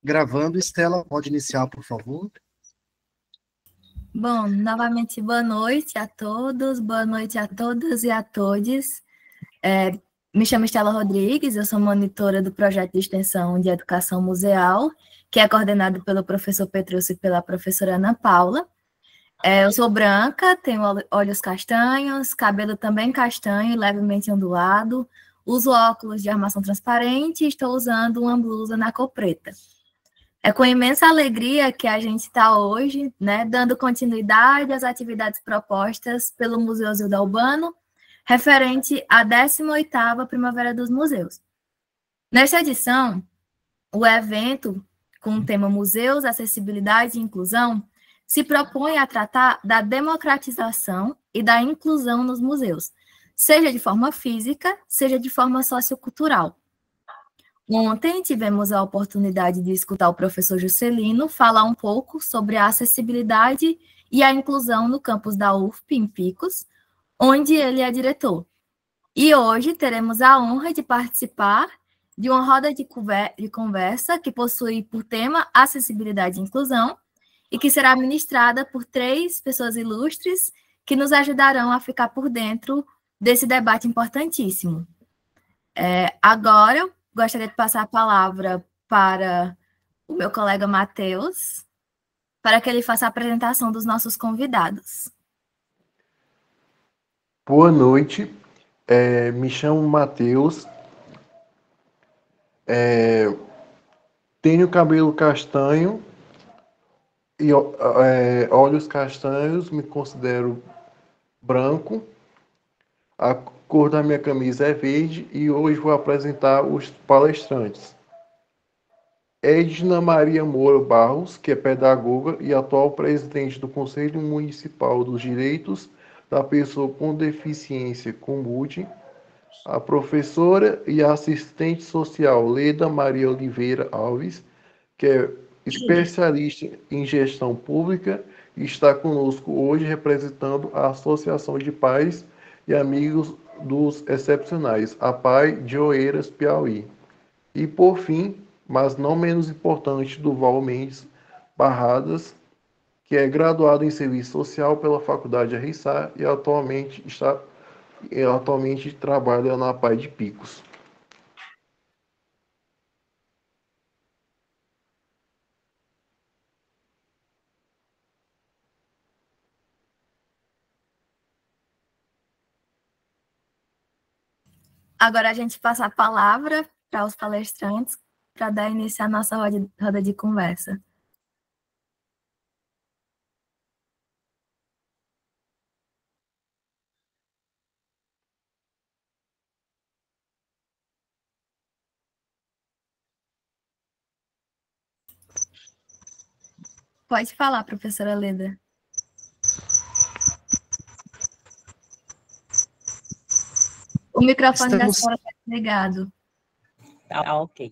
Gravando, Estela, pode iniciar, por favor. Bom, novamente, boa noite a todos, boa noite a todas e a todes. Me chamo Estela Rodrigues, eu sou monitora do projeto de extensão de educação museal, que é coordenado pelo professor Petrúcio e pela professora Ana Paula. Eu sou branca, tenho olhos castanhos, cabelo também castanho, levemente ondulado, uso óculos de armação transparente e estou usando uma blusa na cor preta. É com imensa alegria que a gente está hoje, né, dando continuidade às atividades propostas pelo Museu Zilda Albano, referente à 18ª Primavera dos Museus. Nesta edição, o evento, com o tema Museus, Acessibilidade e Inclusão, se propõe a tratar da democratização e da inclusão nos museus, seja de forma física, seja de forma sociocultural. Ontem tivemos a oportunidade de escutar o professor Juscelino falar um pouco sobre a acessibilidade e a inclusão no campus da UFP, em Picos, onde ele é diretor. E hoje teremos a honra de participar de uma roda de conversa que possui por tema acessibilidade e inclusão e que será ministrada por 3 pessoas ilustres que nos ajudarão a ficar por dentro desse debate importantíssimo. Agora, gostaria de passar a palavra para o meu colega Matheus, para que ele faça a apresentação dos nossos convidados. Boa noite, me chamo Matheus, tenho cabelo castanho e olhos castanhos, me considero branco, a cor da minha camisa é verde e hoje vou apresentar os palestrantes. Edna Maria Moura Barros, que é pedagoga e atual presidente do Conselho Municipal dos Direitos da Pessoa com Deficiência, COMUD, a professora e assistente social Leda Maria Oliveira Alves, que é especialista em gestão pública e está conosco hoje representando a Associação de Pais e Amigos dos Excepcionais, a PAI de Oeiras, Piauí. E, por fim, mas não menos importante, Duval Mendes Barradas, que é graduado em Serviço Social pela Faculdade Arriçá e atualmente trabalha na PAI de Picos. Agora a gente passa a palavra para os palestrantes para dar início à nossa roda de conversa. Pode falar, professora Leda. O microfone da senhora está ligado. Ok.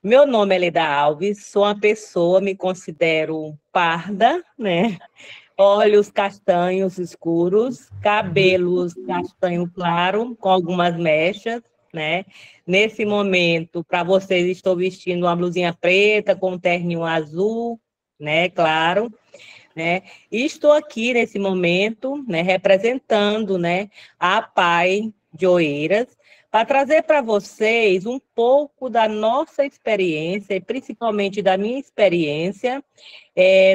Meu nome é Leda Alves, sou uma pessoa, me considero parda, né? Olhos castanhos escuros, cabelos castanho claro, com algumas mechas, né? Nesse momento, para vocês, estou vestindo uma blusinha preta com um terninho azul, né? Claro. Né? E estou aqui nesse momento, né, representando, né, a PAI de Oeiras, para trazer para vocês um pouco da nossa experiência, e principalmente da minha experiência,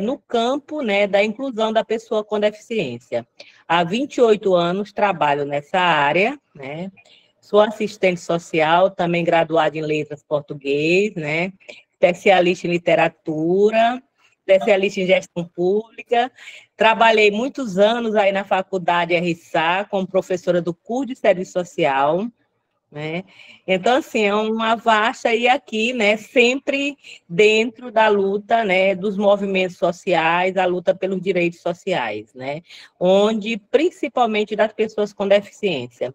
no campo, né, da inclusão da pessoa com deficiência. Há 28 anos trabalho nessa área, né? Sou assistente social, também graduada em letras português, né? Especialista em literatura, especialista em gestão pública, trabalhei muitos anos aí na faculdade RSA como professora do curso de serviço social, né? Então, assim, é uma vasta e aqui, né, sempre dentro da luta, né, dos movimentos sociais, a luta pelos direitos sociais, né, onde, principalmente das pessoas com deficiência,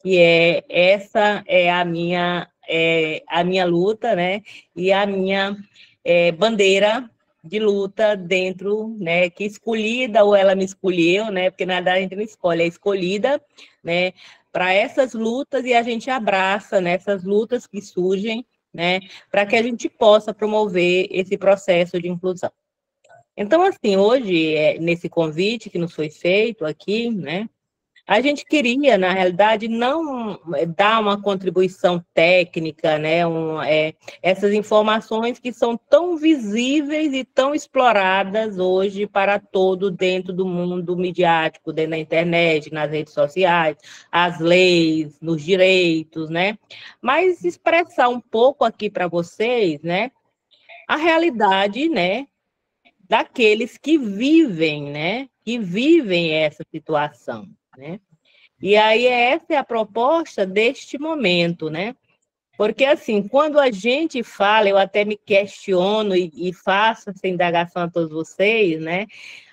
que essa é a minha luta, né, e a minha bandeira de luta dentro, né, que escolhida ou ela me escolheu, né, porque na verdade a gente não escolhe, é escolhida, né, para essas lutas e a gente abraça nessas lutas que surgem, né, para que a gente possa promover esse processo de inclusão. Então, assim, hoje, nesse convite que nos foi feito aqui, né, a gente queria, na realidade, não dar uma contribuição técnica, né, essas informações que são tão visíveis e tão exploradas hoje para todo dentro do mundo midiático, dentro da internet, nas redes sociais, as leis, nos direitos, né? Mas expressar um pouco aqui para vocês, né, a realidade, né, daqueles que vivem, né, que vivem essa situação, né? E aí essa é a proposta deste momento, né? Porque, assim, quando a gente fala, eu até me questiono e faço essa indagação a todos vocês, né?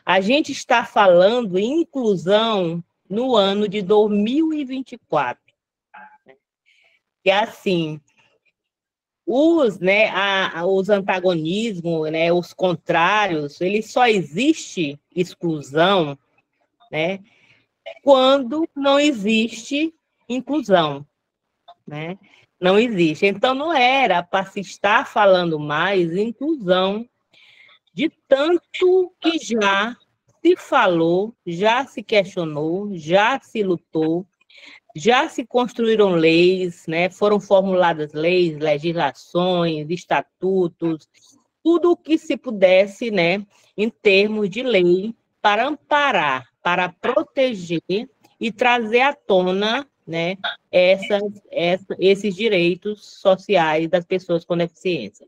A gente está falando em inclusão no ano de 2024. Que, assim, os antagonismos, né, os contrários, ele só existe exclusão, né, quando não existe inclusão, né? Não existe. Então, não era para se estar falando mais em inclusão, de tanto que já se falou, já se questionou, já se lutou, já se construíram leis, né? Foram formuladas leis, legislações, estatutos, tudo o que se pudesse, né, em termos de lei, para amparar, para proteger e trazer à tona, né, esses direitos sociais das pessoas com deficiência.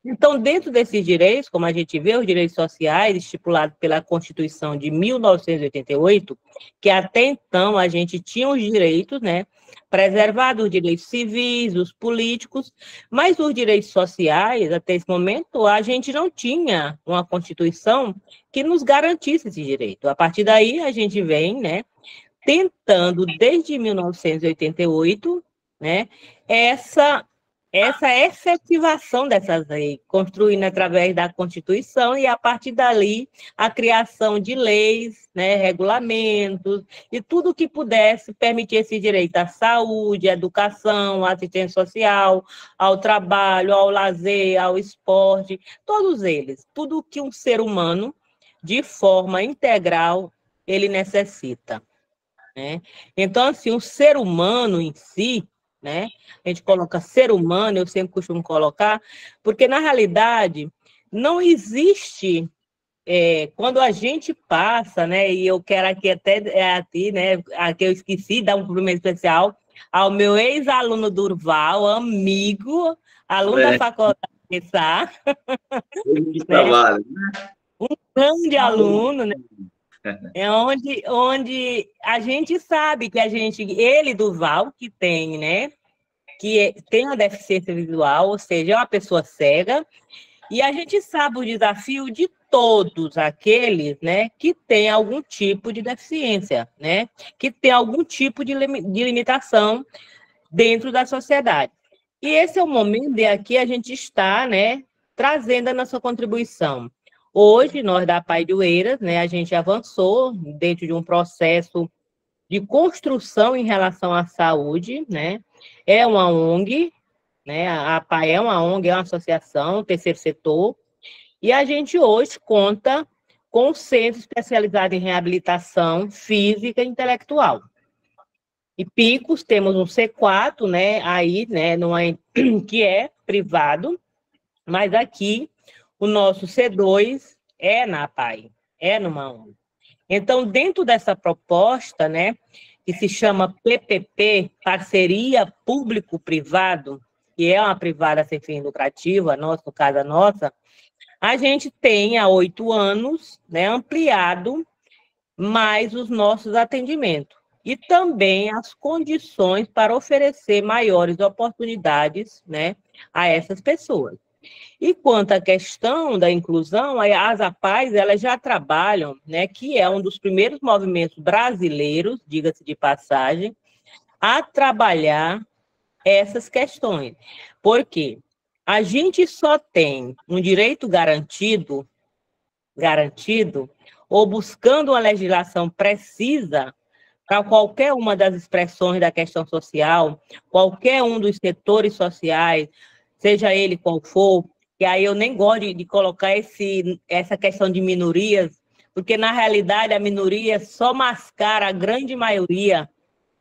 Então, dentro desses direitos, como a gente vê, os direitos sociais estipulados pela Constituição de 1988, que até então a gente tinha os direitos, né, preservados, os direitos civis, os políticos, mas os direitos sociais, até esse momento, a gente não tinha uma Constituição que nos garantisse esse direito. A partir daí, a gente vem, né, tentando, desde 1988, né, essa efetivação dessas leis, construindo através da Constituição e, a partir dali, a criação de leis, né, regulamentos e tudo que pudesse permitir esse direito à saúde, à educação, à assistência social, ao trabalho, ao lazer, ao esporte, todos eles, tudo que um ser humano, de forma integral, ele necessita, né? Então, assim, o ser humano em si, né? A gente coloca ser humano, eu sempre costumo colocar, porque, na realidade, não existe, quando a gente passa, né? E eu quero aqui até a ti, né? Aqui eu esqueci, dar um cumprimento especial ao meu ex-aluno Durval, amigo, aluno da faculdade de Sá, né? Um grande aluno, né? É onde a gente sabe que ele, Durval, que tem, né, que tem uma deficiência visual, ou seja, é uma pessoa cega, e a gente sabe o desafio de todos aqueles, né, que têm algum tipo de deficiência, né, que tem algum tipo de limitação dentro da sociedade. E esse é o momento de aqui a gente está, né, trazendo a nossa contribuição. Hoje, nós da Pai de Oeiras, né, a gente avançou dentro de um processo de construção em relação à saúde, né? É uma ONG, né? A Pai é uma ONG, é uma associação, terceiro setor, e a gente hoje conta com um centro especializado em reabilitação física e intelectual. E Picos, temos um C4, né, aí, né, que é privado, mas aqui o nosso C2 é na APAE, é numa ONG. Então, dentro dessa proposta, né, que se chama PPP, Parceria Público-Privado, que é uma privada sem fim lucrativo, no caso a nossa, a gente tem há 8 anos, né, ampliado mais os nossos atendimentos e também as condições para oferecer maiores oportunidades, né, a essas pessoas. E quanto à questão da inclusão, as APAES, elas já trabalham, né, que é um dos primeiros movimentos brasileiros, diga-se de passagem, a trabalhar essas questões. Por quê? A gente só tem um direito garantido, ou buscando uma legislação precisa, para qualquer uma das expressões da questão social, qualquer um dos setores sociais, seja ele qual for, que aí eu nem gosto de colocar essa questão de minorias, porque, na realidade, a minoria só mascara a grande maioria,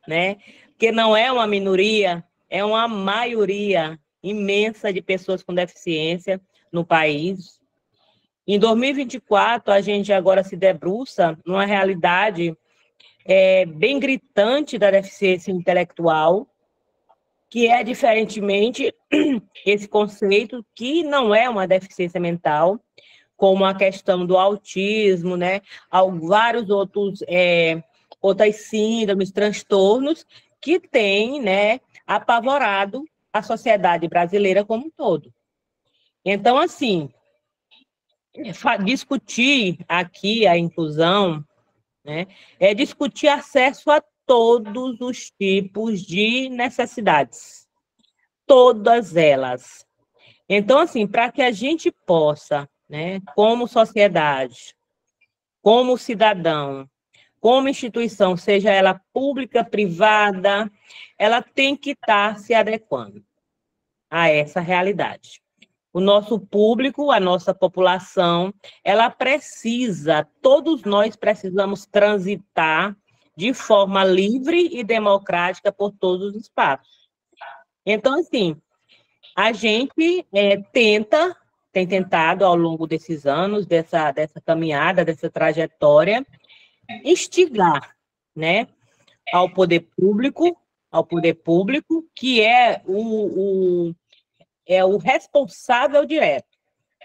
né? Porque não é uma minoria, é uma maioria imensa de pessoas com deficiência no país. Em 2024, a gente agora se debruça numa realidade bem gritante da deficiência intelectual, que é, diferentemente, esse conceito que não é uma deficiência mental, como a questão do autismo, né? Vários outras síndromes, transtornos que têm, né, apavorado a sociedade brasileira como um todo. Então, assim, discutir aqui a inclusão, né, é discutir acesso a todos os tipos de necessidades, todas elas. Então, assim, para que a gente possa, né, como sociedade, como cidadão, como instituição, seja ela pública, privada, ela tem que estar se adequando a essa realidade. O nosso público, a nossa população, ela precisa, todos nós precisamos transitar de forma livre e democrática por todos os espaços. Então, assim, a gente tem tentado, ao longo desses anos, dessa caminhada, dessa trajetória, instigar, né, ao poder público, que é o responsável direto,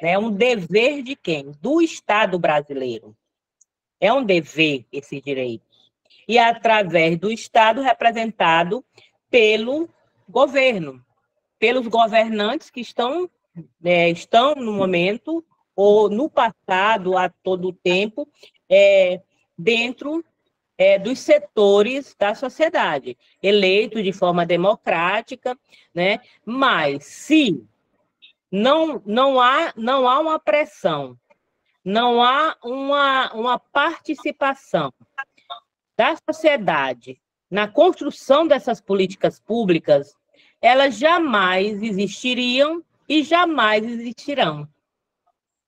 né, é um dever de quem? Do Estado brasileiro. É um dever esse direito. E através do Estado representado pelo governo, pelos governantes que estão no momento, ou no passado, a todo tempo, dentro dos setores da sociedade, eleitos de forma democrática, né? Mas se não há uma pressão, não há uma participação da sociedade na construção dessas políticas públicas, elas jamais existiriam e jamais existirão.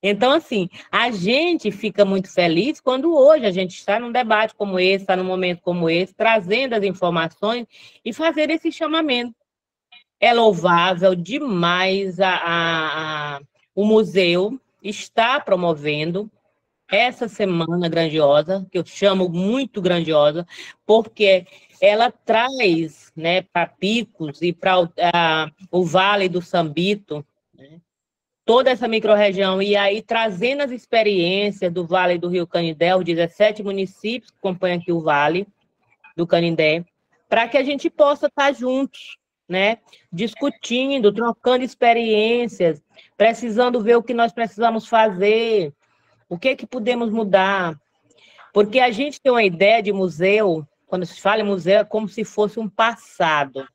Então, assim, a gente fica muito feliz quando hoje a gente está num debate como esse, está num momento como esse, trazendo as informações e fazer esse chamamento. É louvável demais o museu está promovendo essa semana grandiosa, que eu chamo muito grandiosa, porque ela traz, né, para Picos e para o Vale do Sambito, né, toda essa microrregião, e aí trazendo as experiências do Vale do Rio Canindé, os 17 municípios que compõem aqui o Vale do Canindé, para que a gente possa estar juntos, né, discutindo, trocando experiências, precisando ver o que nós precisamos fazer, o que podemos mudar, porque a gente tem uma ideia de museu, quando se fala em museu, é como se fosse um passado.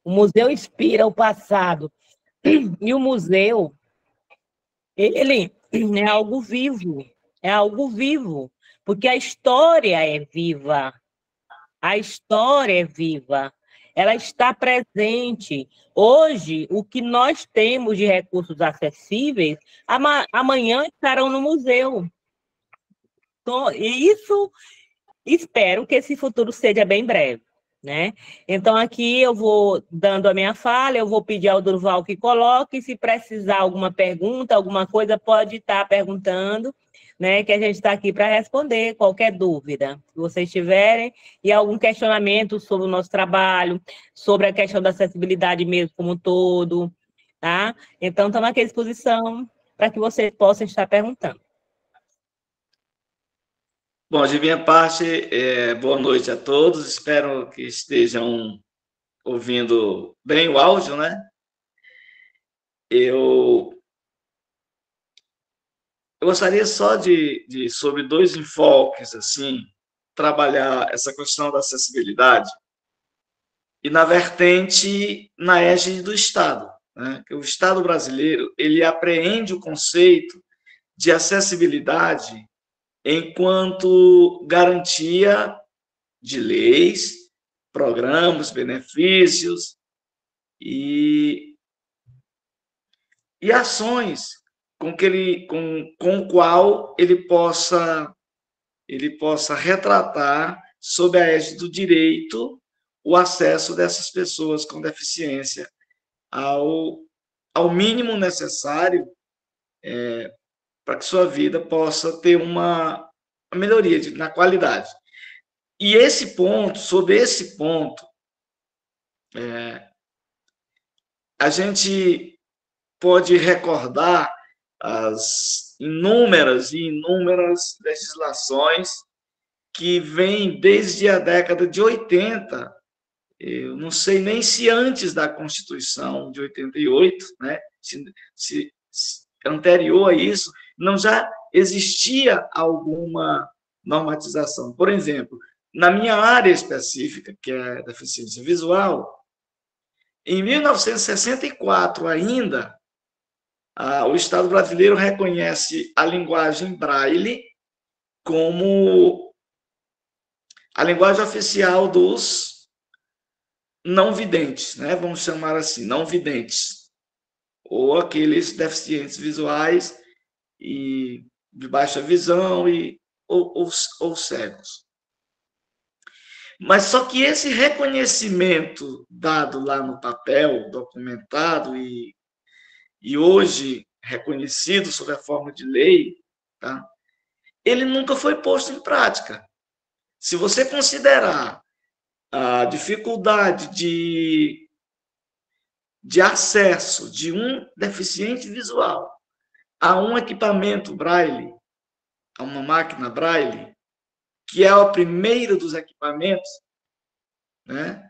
O museu inspira o passado. E o museu, ele é algo vivo, porque a história é viva. A história é viva. Ela está presente. Hoje, o que nós temos de recursos acessíveis, amanhã estarão no museu. Então, isso, espero que esse futuro seja bem breve, né? Então, aqui eu vou dando a minha fala, eu vou pedir ao Durval que coloque, se precisar alguma pergunta, alguma coisa, pode estar perguntando, né, que a gente está aqui para responder qualquer dúvida que vocês tiverem, e algum questionamento sobre o nosso trabalho, sobre a questão da acessibilidade mesmo como um todo, tá? Então, estamos aqui à disposição para que vocês possam estar perguntando. Bom, de minha parte, boa noite a todos, espero que estejam ouvindo bem o áudio, né? Eu gostaria só sobre dois enfoques, assim, trabalhar essa questão da acessibilidade e na vertente, na égide do Estado, né? Que o Estado brasileiro, ele apreende o conceito de acessibilidade enquanto garantia de leis, programas, benefícios e ações com o qual ele possa retratar, sob a égide do direito, o acesso dessas pessoas com deficiência ao mínimo necessário para que sua vida possa ter uma melhoria na qualidade. E sobre esse ponto, a gente pode recordar as inúmeras e inúmeras legislações que vêm desde a década de 80, eu não sei nem se antes da Constituição de 88, né, se anterior a isso, não já existia alguma normatização. Por exemplo, na minha área específica, que é a deficiência visual, em 1964 ainda, o Estado brasileiro reconhece a linguagem Braille como a linguagem oficial dos não videntes, né? Vamos chamar assim, não videntes, ou aqueles deficientes visuais e de baixa visão ou cegos. Mas só que esse reconhecimento dado lá no papel, documentado e hoje reconhecido sob a forma de lei, tá? Ele nunca foi posto em prática. Se você considerar a dificuldade de acesso de um deficiente visual a um equipamento Braille, a uma máquina Braille, que é a primeira dos equipamentos, né?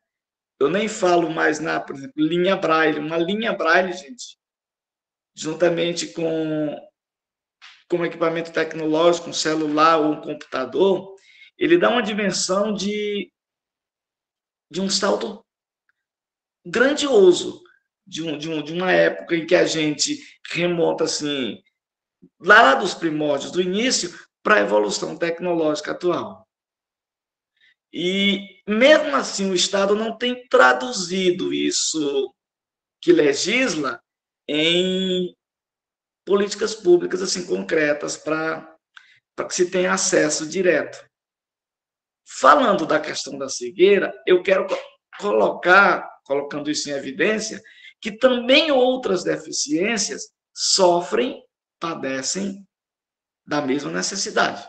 Eu nem falo mais por exemplo, linha Braille. Uma linha Braille, gente, juntamente com um equipamento tecnológico, um celular ou um computador, ele dá uma dimensão de um salto grandioso de uma época em que a gente remonta assim, lá dos primórdios do início, para a evolução tecnológica atual. E, mesmo assim, o Estado não tem traduzido isso que legisla em políticas públicas assim concretas para que se tenha acesso direto. Falando da questão da cegueira, eu quero colocando isso em evidência, que também outras deficiências padecem da mesma necessidade.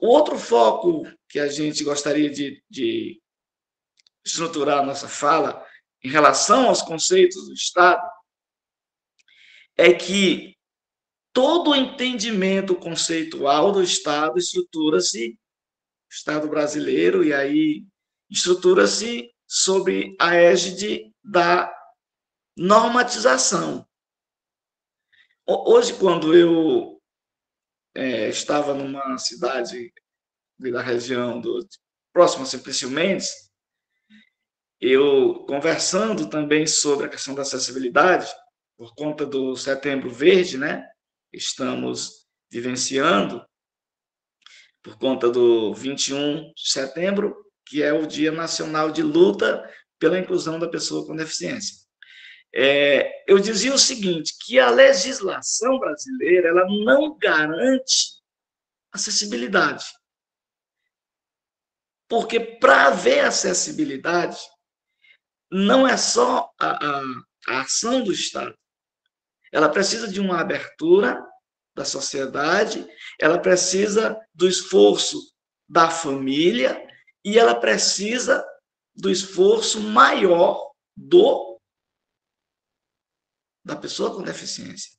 O outro foco que a gente gostaria de estruturar a nossa fala em relação aos conceitos do Estado é que todo o entendimento conceitual do Estado estrutura-se, o Estado brasileiro, e aí estrutura-se sobre a égide da normatização. Hoje, quando eu estava numa cidade da região próxima a Simplício Mendes, eu conversando também sobre a questão da acessibilidade, por conta do Setembro Verde, né? Estamos vivenciando, por conta do 21 de setembro, que é o Dia Nacional de Luta pela Inclusão da Pessoa com Deficiência. Eu dizia o seguinte, que a legislação brasileira ela não garante acessibilidade. Porque, para haver acessibilidade, não é só a ação do Estado. Ela precisa de uma abertura da sociedade, ela precisa do esforço da família e ela precisa do esforço maior da pessoa com deficiência.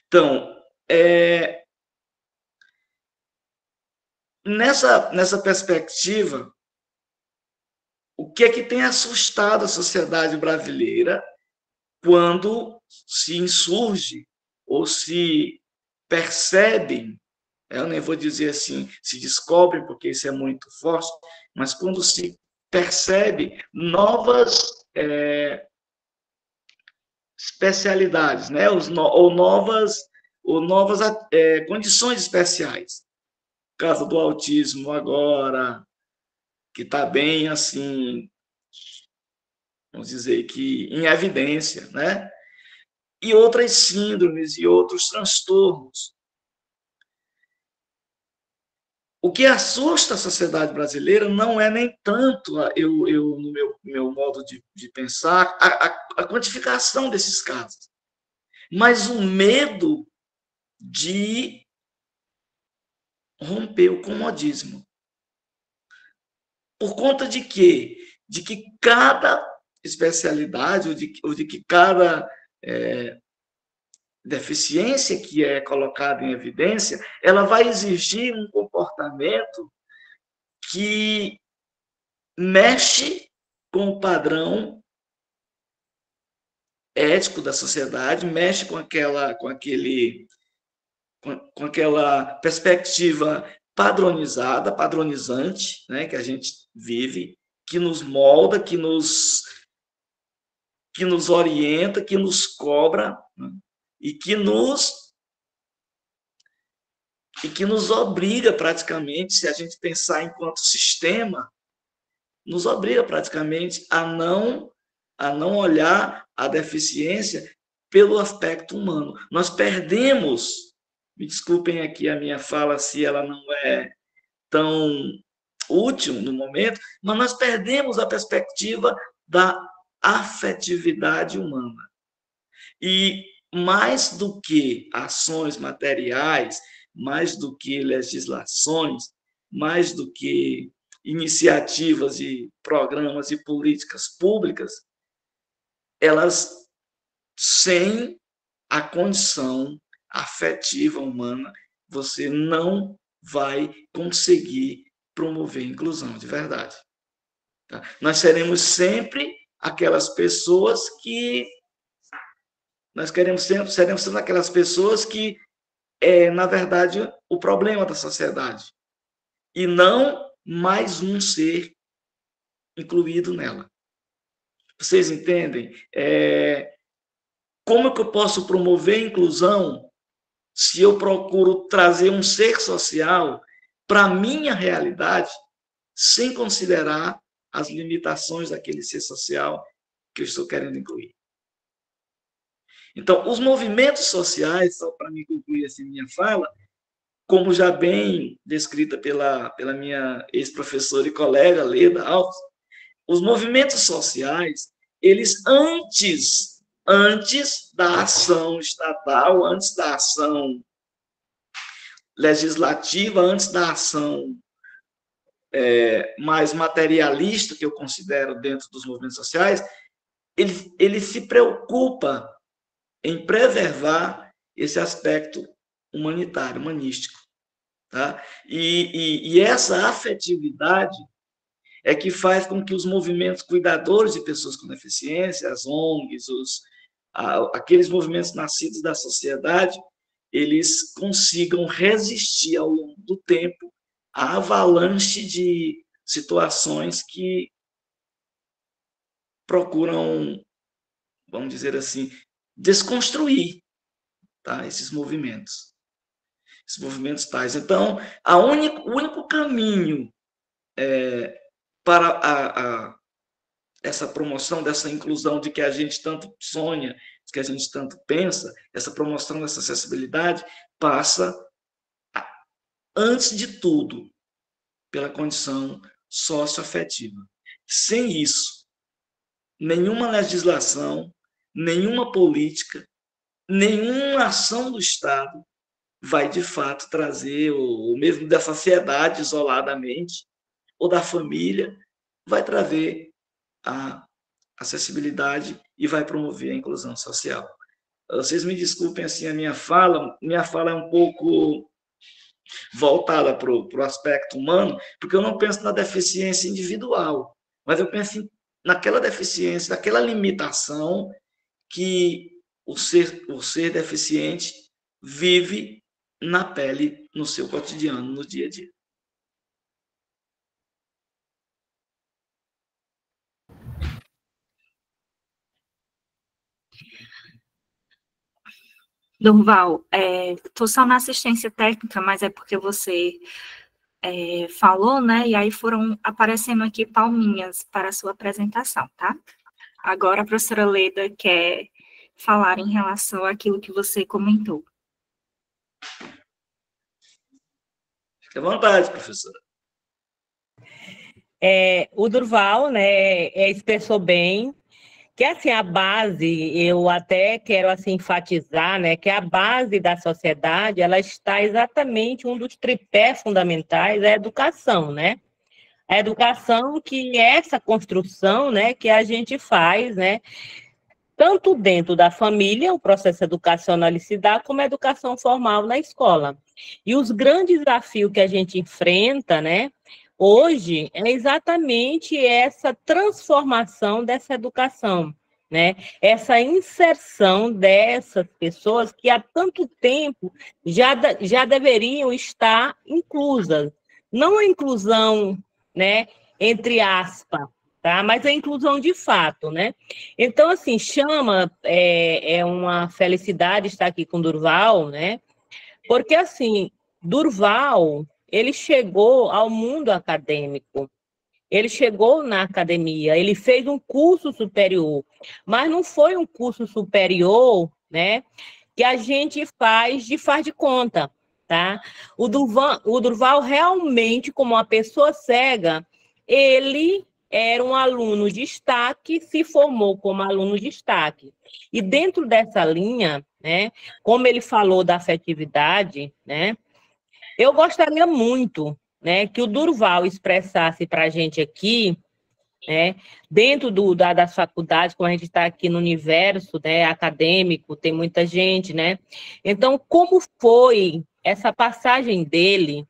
Então, nessa perspectiva, o que é que tem assustado a sociedade brasileira quando se insurge ou se percebem, eu nem vou dizer assim, se descobrem, porque isso é muito forte, mas quando se percebe novas especialidades, né? ou novas condições especiais. caso do autismo agora, que está bem, assim, vamos dizer que em evidência, né? E outras síndromes e outros transtornos. O que assusta a sociedade brasileira não é nem tanto, no meu modo de pensar, a quantificação desses casos, mas o medo de romper o comodismo. Por conta de quê? De que cada especialidade, ou de que cada deficiência que é colocada em evidência, ela vai exigir um comportamento que mexe com o padrão ético da sociedade, mexe com aquela perspectiva padronizada, padronizante, né, que a gente vive, que nos molda, que nos orienta, que nos cobra, né, e que nos obriga praticamente, se a gente pensar enquanto sistema, nos obriga praticamente a não olhar a deficiência pelo aspecto humano. Nós perdemos, me desculpem aqui a minha fala se ela não é tão útil no momento, mas nós perdemos a perspectiva da afetividade humana. E mais do que ações materiais, mais do que legislações, mais do que iniciativas e programas e políticas públicas, elas, sem a condição afetiva humana, você não vai conseguir promover a inclusão de verdade. Tá? Nós seremos sempre aquelas pessoas que... seremos sempre aquelas pessoas que na verdade, o problema da sociedade, e não mais um ser incluído nela. Vocês entendem? Como que eu posso promover a inclusão se eu procuro trazer um ser social para a minha realidade, sem considerar as limitações daquele ser social que eu estou querendo incluir? Então, os movimentos sociais, só para me concluir assim minha fala, como já bem descrita pela minha ex-professora e colega, Leda Alves, os movimentos sociais, eles antes da ação estatal, antes da ação legislativa, antes da ação mais materialista, que eu considero dentro dos movimentos sociais, ele se preocupa em preservar esse aspecto humanitário, humanístico. Tá? E essa afetividade é que faz com que os movimentos cuidadores de pessoas com deficiência, as ONGs, aqueles movimentos nascidos da sociedade, eles consigam resistir ao longo do tempo à avalanche de situações que procuram, vamos dizer assim, desconstruir, tá, esses movimentos tais. Então, o único caminho para essa promoção dessa inclusão de que a gente tanto sonha, que a gente tanto pensa, essa promoção dessa acessibilidade passa, antes de tudo, pela condição socioafetiva. Sem isso, nenhuma legislação, nenhuma política, nenhuma ação do Estado vai, de fato, trazer, ou mesmo da sociedade isoladamente, ou da família, vai trazer a acessibilidade e vai promover a inclusão social. Vocês me desculpem assim a minha fala é um pouco voltada para o aspecto humano, porque eu não penso na deficiência individual, mas eu penso naquela deficiência, naquela limitação que o ser deficiente vive na pele, no seu cotidiano, no dia a dia. Durval, estou só na assistência técnica, mas é porque você falou, né? E aí foram aparecendo aqui palminhas para a sua apresentação, tá? Agora a professora Leda quer falar em relação àquilo que você comentou. Fique à vontade, professora. O Durval, né, expressou bem que, assim, a base, eu até quero, assim, enfatizar, né, que a base da sociedade, ela está exatamente, um dos tripés fundamentais é a educação, né? A educação que é essa construção, né, que a gente faz, né, tanto dentro da família, o processo educacional ele se dá, como a educação formal na escola. E os grandes desafios que a gente enfrenta, né, hoje, é exatamente essa transformação dessa educação, né, essa inserção dessas pessoas que há tanto tempo já deveriam estar inclusas. Não a inclusão, né, entre aspas, tá? Mas a inclusão de fato, né? Então, assim, é uma felicidade estar aqui com o Durval, né? Porque, assim, Durval, ele chegou ao mundo acadêmico, ele chegou na academia, ele fez um curso superior, mas não foi um curso superior, né, que a gente faz de conta, tá? O Durval realmente, como uma pessoa cega, ele era um aluno de destaque, se formou como aluno de destaque. E dentro dessa linha, né, como ele falou da afetividade, né, eu gostaria muito, né, que o Durval expressasse para a gente aqui, né, dentro das faculdades, como a gente está aqui no universo, né, acadêmico, tem muita gente, né? Então, como foi essa passagem dele,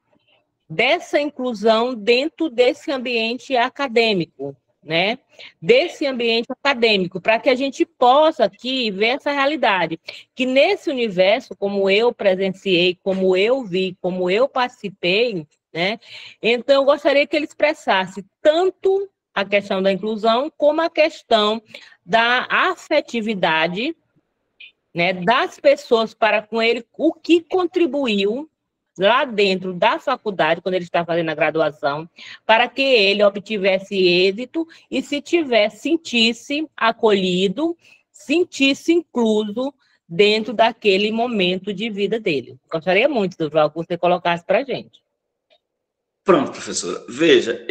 dessa inclusão dentro desse ambiente acadêmico, né? Desse ambiente acadêmico, para que a gente possa aqui ver essa realidade, que nesse universo, como eu presenciei, como eu vi, como eu participei, né? Então, eu gostaria que ele expressasse tanto a questão da inclusão, como a questão da afetividade, né, das pessoas para com ele, o que contribuiu lá dentro da faculdade, quando ele está fazendo a graduação, para que ele obtivesse êxito e sentisse acolhido, sentisse incluso dentro daquele momento de vida dele. Gostaria muito, Durval, que você colocasse para a gente. Pronto, professora. Veja,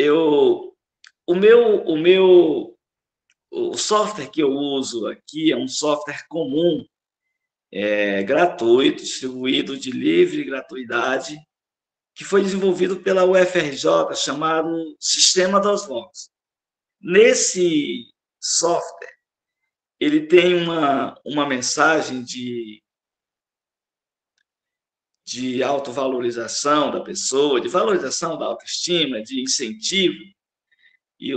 o software que eu uso aqui é um software comum, gratuito, distribuído de livre gratuidade, que foi desenvolvido pela UFRJ, chamado Sistema das Vox. Nesse software, ele tem uma mensagem de autovalorização da pessoa, de valorização da autoestima, de incentivo, e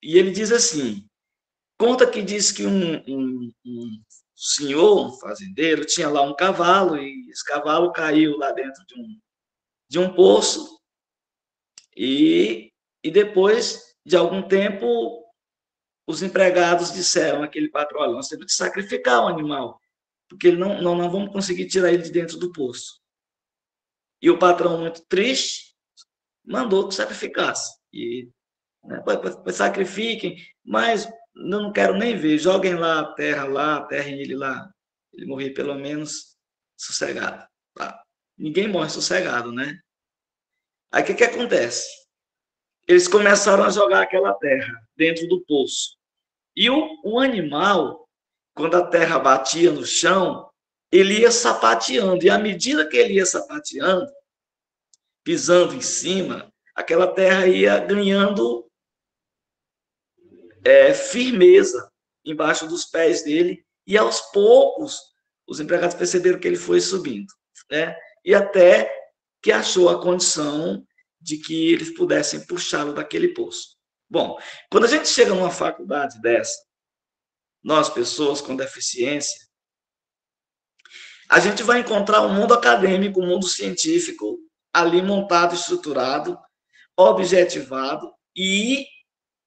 ele diz assim, conta que diz que um senhor, um fazendeiro, tinha lá um cavalo, e esse cavalo caiu lá dentro de um poço, e depois de algum tempo, os empregados disseram àquele patrão, olha, nós temos que sacrificar o animal, porque não vamos conseguir tirar ele de dentro do poço. E o patrão, muito triste, mandou que sacrificasse. E, né, sacrifiquem, mas eu não quero nem ver, joguem lá, aterrem ele lá. Ele morrer pelo menos sossegado. Tá? Ninguém morre sossegado, né? Aí o que acontece? Eles começaram a jogar aquela terra dentro do poço. E o animal, quando a terra batia no chão, ele ia sapateando. E à medida que ele ia sapateando, pisando em cima, aquela terra ia ganhando firmeza embaixo dos pés dele. E aos poucos, os empregados perceberam que ele foi subindo, né? E até que achou a condição de que eles pudessem puxá-lo daquele poço. Bom, quando a gente chega numa faculdade dessa, nós, pessoas com deficiência, a gente vai encontrar um mundo acadêmico, um mundo científico, ali montado, estruturado, objetivado e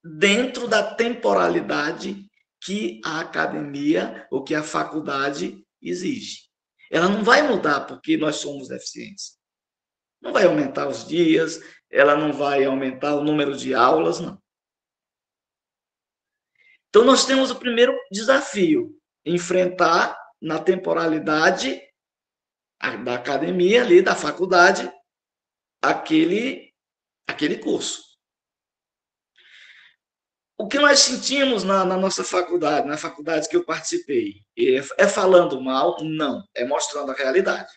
dentro da temporalidade que a academia ou que a faculdade exige. Ela não vai mudar porque nós somos deficientes. Não vai aumentar os dias, ela não vai aumentar o número de aulas, não. Então, nós temos o primeiro desafio, enfrentar na temporalidade da academia ali, da faculdade, aquele curso. O que nós sentimos na nossa faculdade, na faculdade que eu participei, é falando mal? Não, é mostrando a realidade.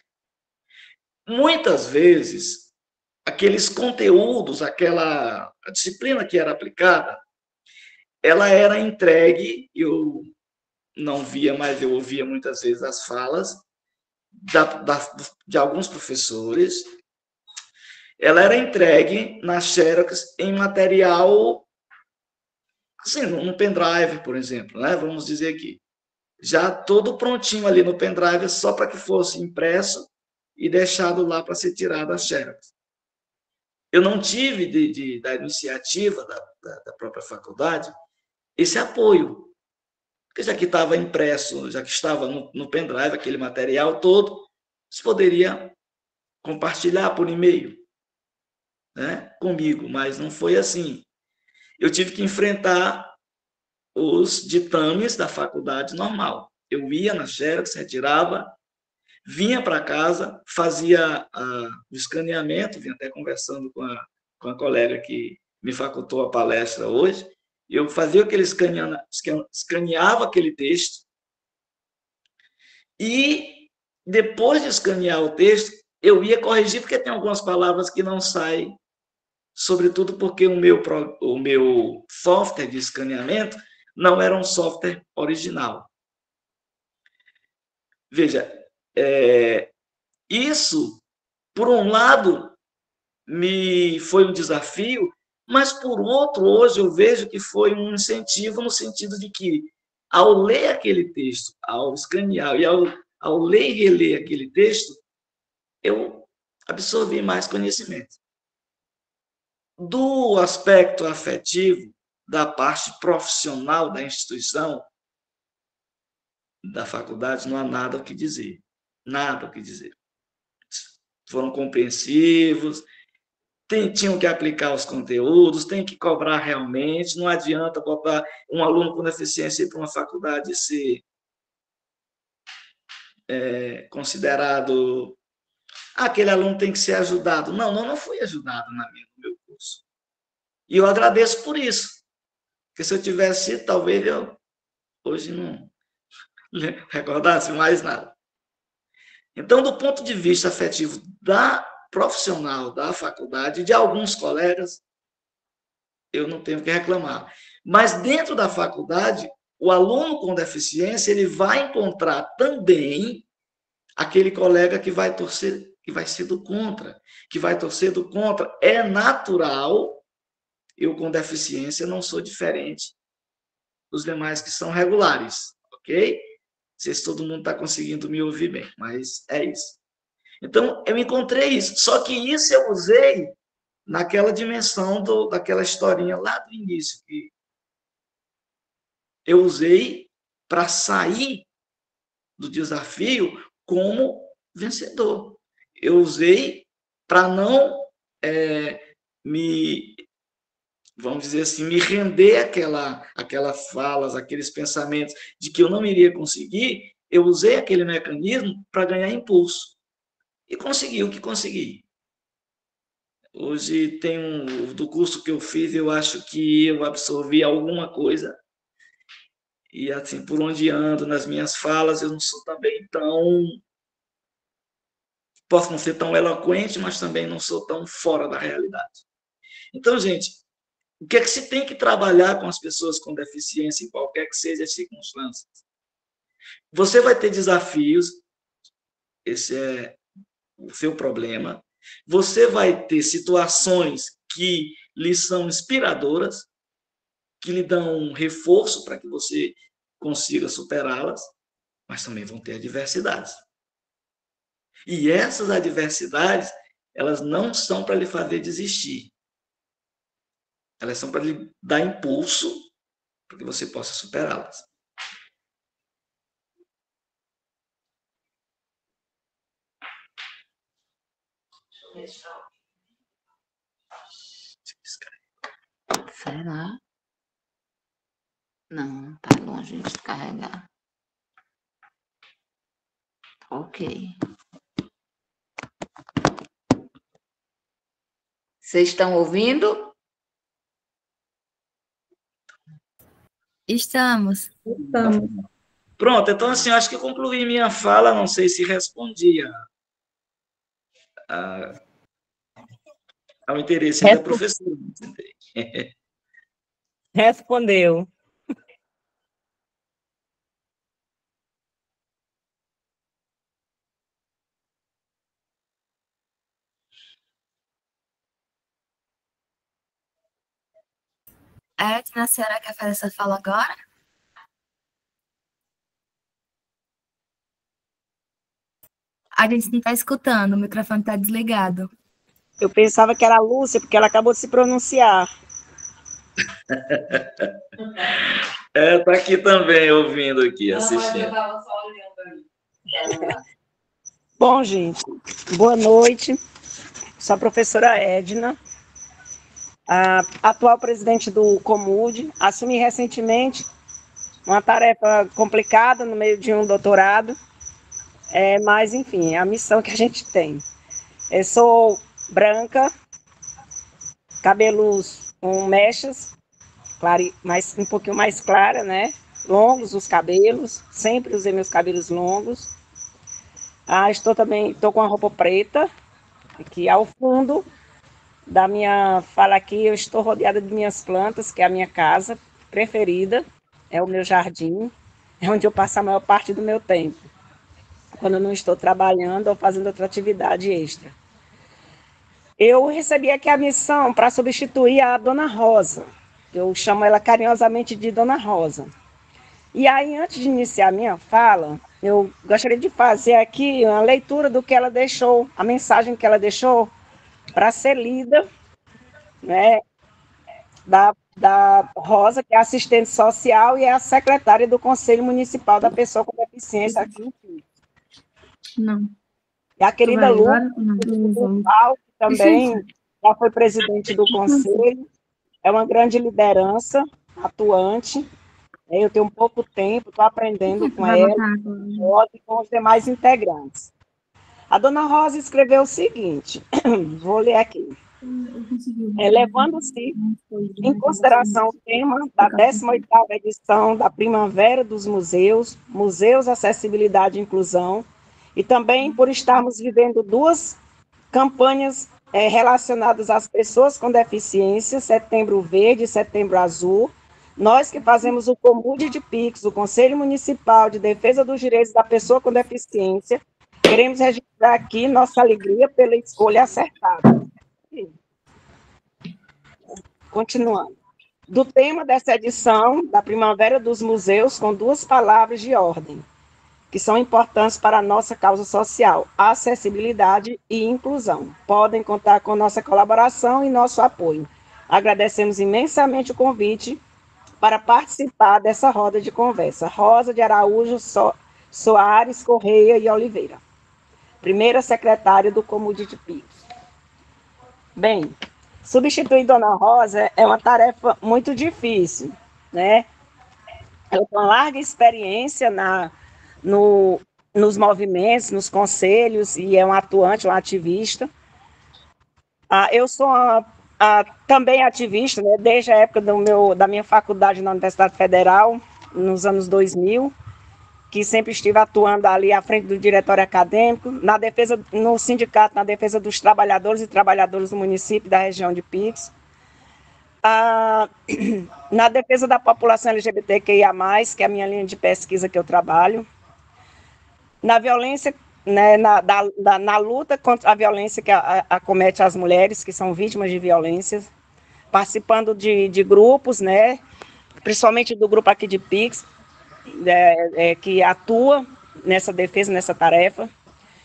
Muitas vezes, aqueles conteúdos, a disciplina que era aplicada, ela era entregue, eu não via, mas eu ouvia muitas vezes as falas de alguns professores, ela era entregue na Xerox em material, assim, num pendrive, por exemplo, né? Vamos dizer aqui, já todo prontinho ali no pendrive, só para que fosse impresso e deixado lá para ser tirado a Xerox. Eu não tive da iniciativa da própria faculdade esse apoio, porque já que estava impresso, já que estava no pendrive aquele material todo, você poderia compartilhar por e-mail, né, comigo, mas não foi assim. Eu tive que enfrentar os ditames da faculdade normal. Eu ia na Xerox, retirava, vinha para casa, fazia o escaneamento, vim até conversando com a colega que me facultou a palestra hoje, eu fazia aquele escaneava aquele texto e, depois de escanear o texto, eu ia corrigir, porque tem algumas palavras que não saem, sobretudo porque o meu software de escaneamento não era um software original. Veja, isso, por um lado, me foi um desafio, mas, por outro, hoje eu vejo que foi um incentivo no sentido de que, ao ler aquele texto, ao escanear e ao ler e reler aquele texto, eu absorvi mais conhecimento. Do aspecto afetivo, da parte profissional da instituição, da faculdade, não há nada o que dizer. Nada o que dizer. Foram compreensivos, tinham que aplicar os conteúdos, tem que cobrar realmente, não adianta botar um aluno com deficiência para uma faculdade ser considerado, aquele aluno tem que ser ajudado. Não fui ajudado no meu curso. E eu agradeço por isso, porque se eu tivesse sido, talvez eu hoje não recordasse mais nada. Então, do ponto de vista afetivo da profissional da faculdade, de alguns colegas, eu não tenho que reclamar. Mas dentro da faculdade, o aluno com deficiência, ele vai encontrar também aquele colega que vai torcer, que vai ser do contra, que vai torcer do contra. É natural, eu com deficiência não sou diferente dos demais que são regulares, ok? Não sei se todo mundo está conseguindo me ouvir bem, mas é isso. Então, eu encontrei isso. Só que isso eu usei naquela dimensão daquela historinha lá do início, que eu usei para sair do desafio como vencedor. Eu usei para não vamos dizer assim, me render aquelas falas, aqueles pensamentos de que eu não iria conseguir. Eu usei aquele mecanismo para ganhar impulso. E consegui o que consegui. Hoje do curso que eu fiz, eu acho que eu absorvi alguma coisa. E assim, por onde ando nas minhas falas, eu não sou também posso não ser tão eloquente, mas também não sou tão fora da realidade. Então, gente, o que é que se tem que trabalhar com as pessoas com deficiência, em qualquer que seja as circunstâncias? Você vai ter desafios, esse é o seu problema. Você vai ter situações que lhe são inspiradoras, que lhe dão um reforço para que você consiga superá-las, mas também vão ter adversidades. E essas adversidades, elas não são para lhe fazer desistir. Elas são para lhe dar impulso para que você possa superá-las. Será? Não, tá longe de carregar. Ok. Vocês estão ouvindo? Estamos. Pronto, então assim, eu acho que eu concluí minha fala, não sei se respondi ao interesse da professora. Respondeu. Edna, a senhora quer fazer essa fala agora? A gente não está escutando, o microfone está desligado. Eu pensava que era a Lúcia, porque ela acabou de se pronunciar. Tá aqui também, ouvindo aqui, assistindo. Bom, gente, boa noite. Sou a professora Edna, a atual presidente do Comude. Assumi recentemente uma tarefa complicada no meio de um doutorado, mas, enfim, é a missão que a gente tem. Eu sou branca, cabelos com mechas, mas um pouquinho mais clara, né? Longos os cabelos, sempre usei meus cabelos longos. Estou com a roupa preta, aqui ao fundo da minha fala aqui, eu estou rodeada de minhas plantas, que é a minha casa preferida, é o meu jardim, é onde eu passo a maior parte do meu tempo, quando eu não estou trabalhando ou fazendo outra atividade extra. Eu recebi aqui a missão para substituir a Dona Rosa, eu chamo ela carinhosamente de Dona Rosa. E aí, antes de iniciar a minha fala, eu gostaria de fazer aqui uma leitura do que ela deixou, a mensagem que ela deixou para ser lida, né, da Rosa, que é assistente social e é a secretária do Conselho Municipal da Pessoa com Deficiência aqui no Rio. Não. E a querida Lu, que também já foi presidente do Conselho, é uma grande liderança, atuante. Eu tenho pouco tempo, estou aprendendo com ela e com os demais integrantes. A Dona Rosa escreveu o seguinte, vou ler aqui. Levando-se em consideração o tema da 18ª edição da Primavera dos Museus, Museus, Acessibilidade e Inclusão, e também por estarmos vivendo duas campanhas relacionadas às pessoas com deficiência, Setembro Verde e Setembro Azul, nós que fazemos o Comude de Pix, o Conselho Municipal de Defesa dos Direitos da Pessoa com Deficiência, queremos registrar aqui nossa alegria pela escolha acertada. Continuando. Do tema dessa edição da Primavera dos Museus, com duas palavras de ordem, que são importantes para a nossa causa social, acessibilidade e inclusão. Podem contar com nossa colaboração e nosso apoio. Agradecemos imensamente o convite para participar dessa roda de conversa. Rosa de Araújo Soares Correia e Oliveira, primeira secretária do Comude de Pix. Bem, substituir Dona Rosa é uma tarefa muito difícil, né? Ela tem uma larga experiência nos movimentos, nos conselhos, e é uma atuante, uma ativista. Eu sou também ativista, né, desde a época da minha faculdade na Universidade Federal, nos anos 2000, que sempre estive atuando ali à frente do diretório acadêmico, no sindicato, na defesa dos trabalhadores e trabalhadoras do município da região de Pix, na defesa da população LGBTQIA+, que é a minha linha de pesquisa que eu trabalho, na violência, né, na luta contra a violência que acomete as mulheres que são vítimas de violências, participando de grupos, né, principalmente do grupo aqui de Pix, que atua nessa defesa, nessa tarefa,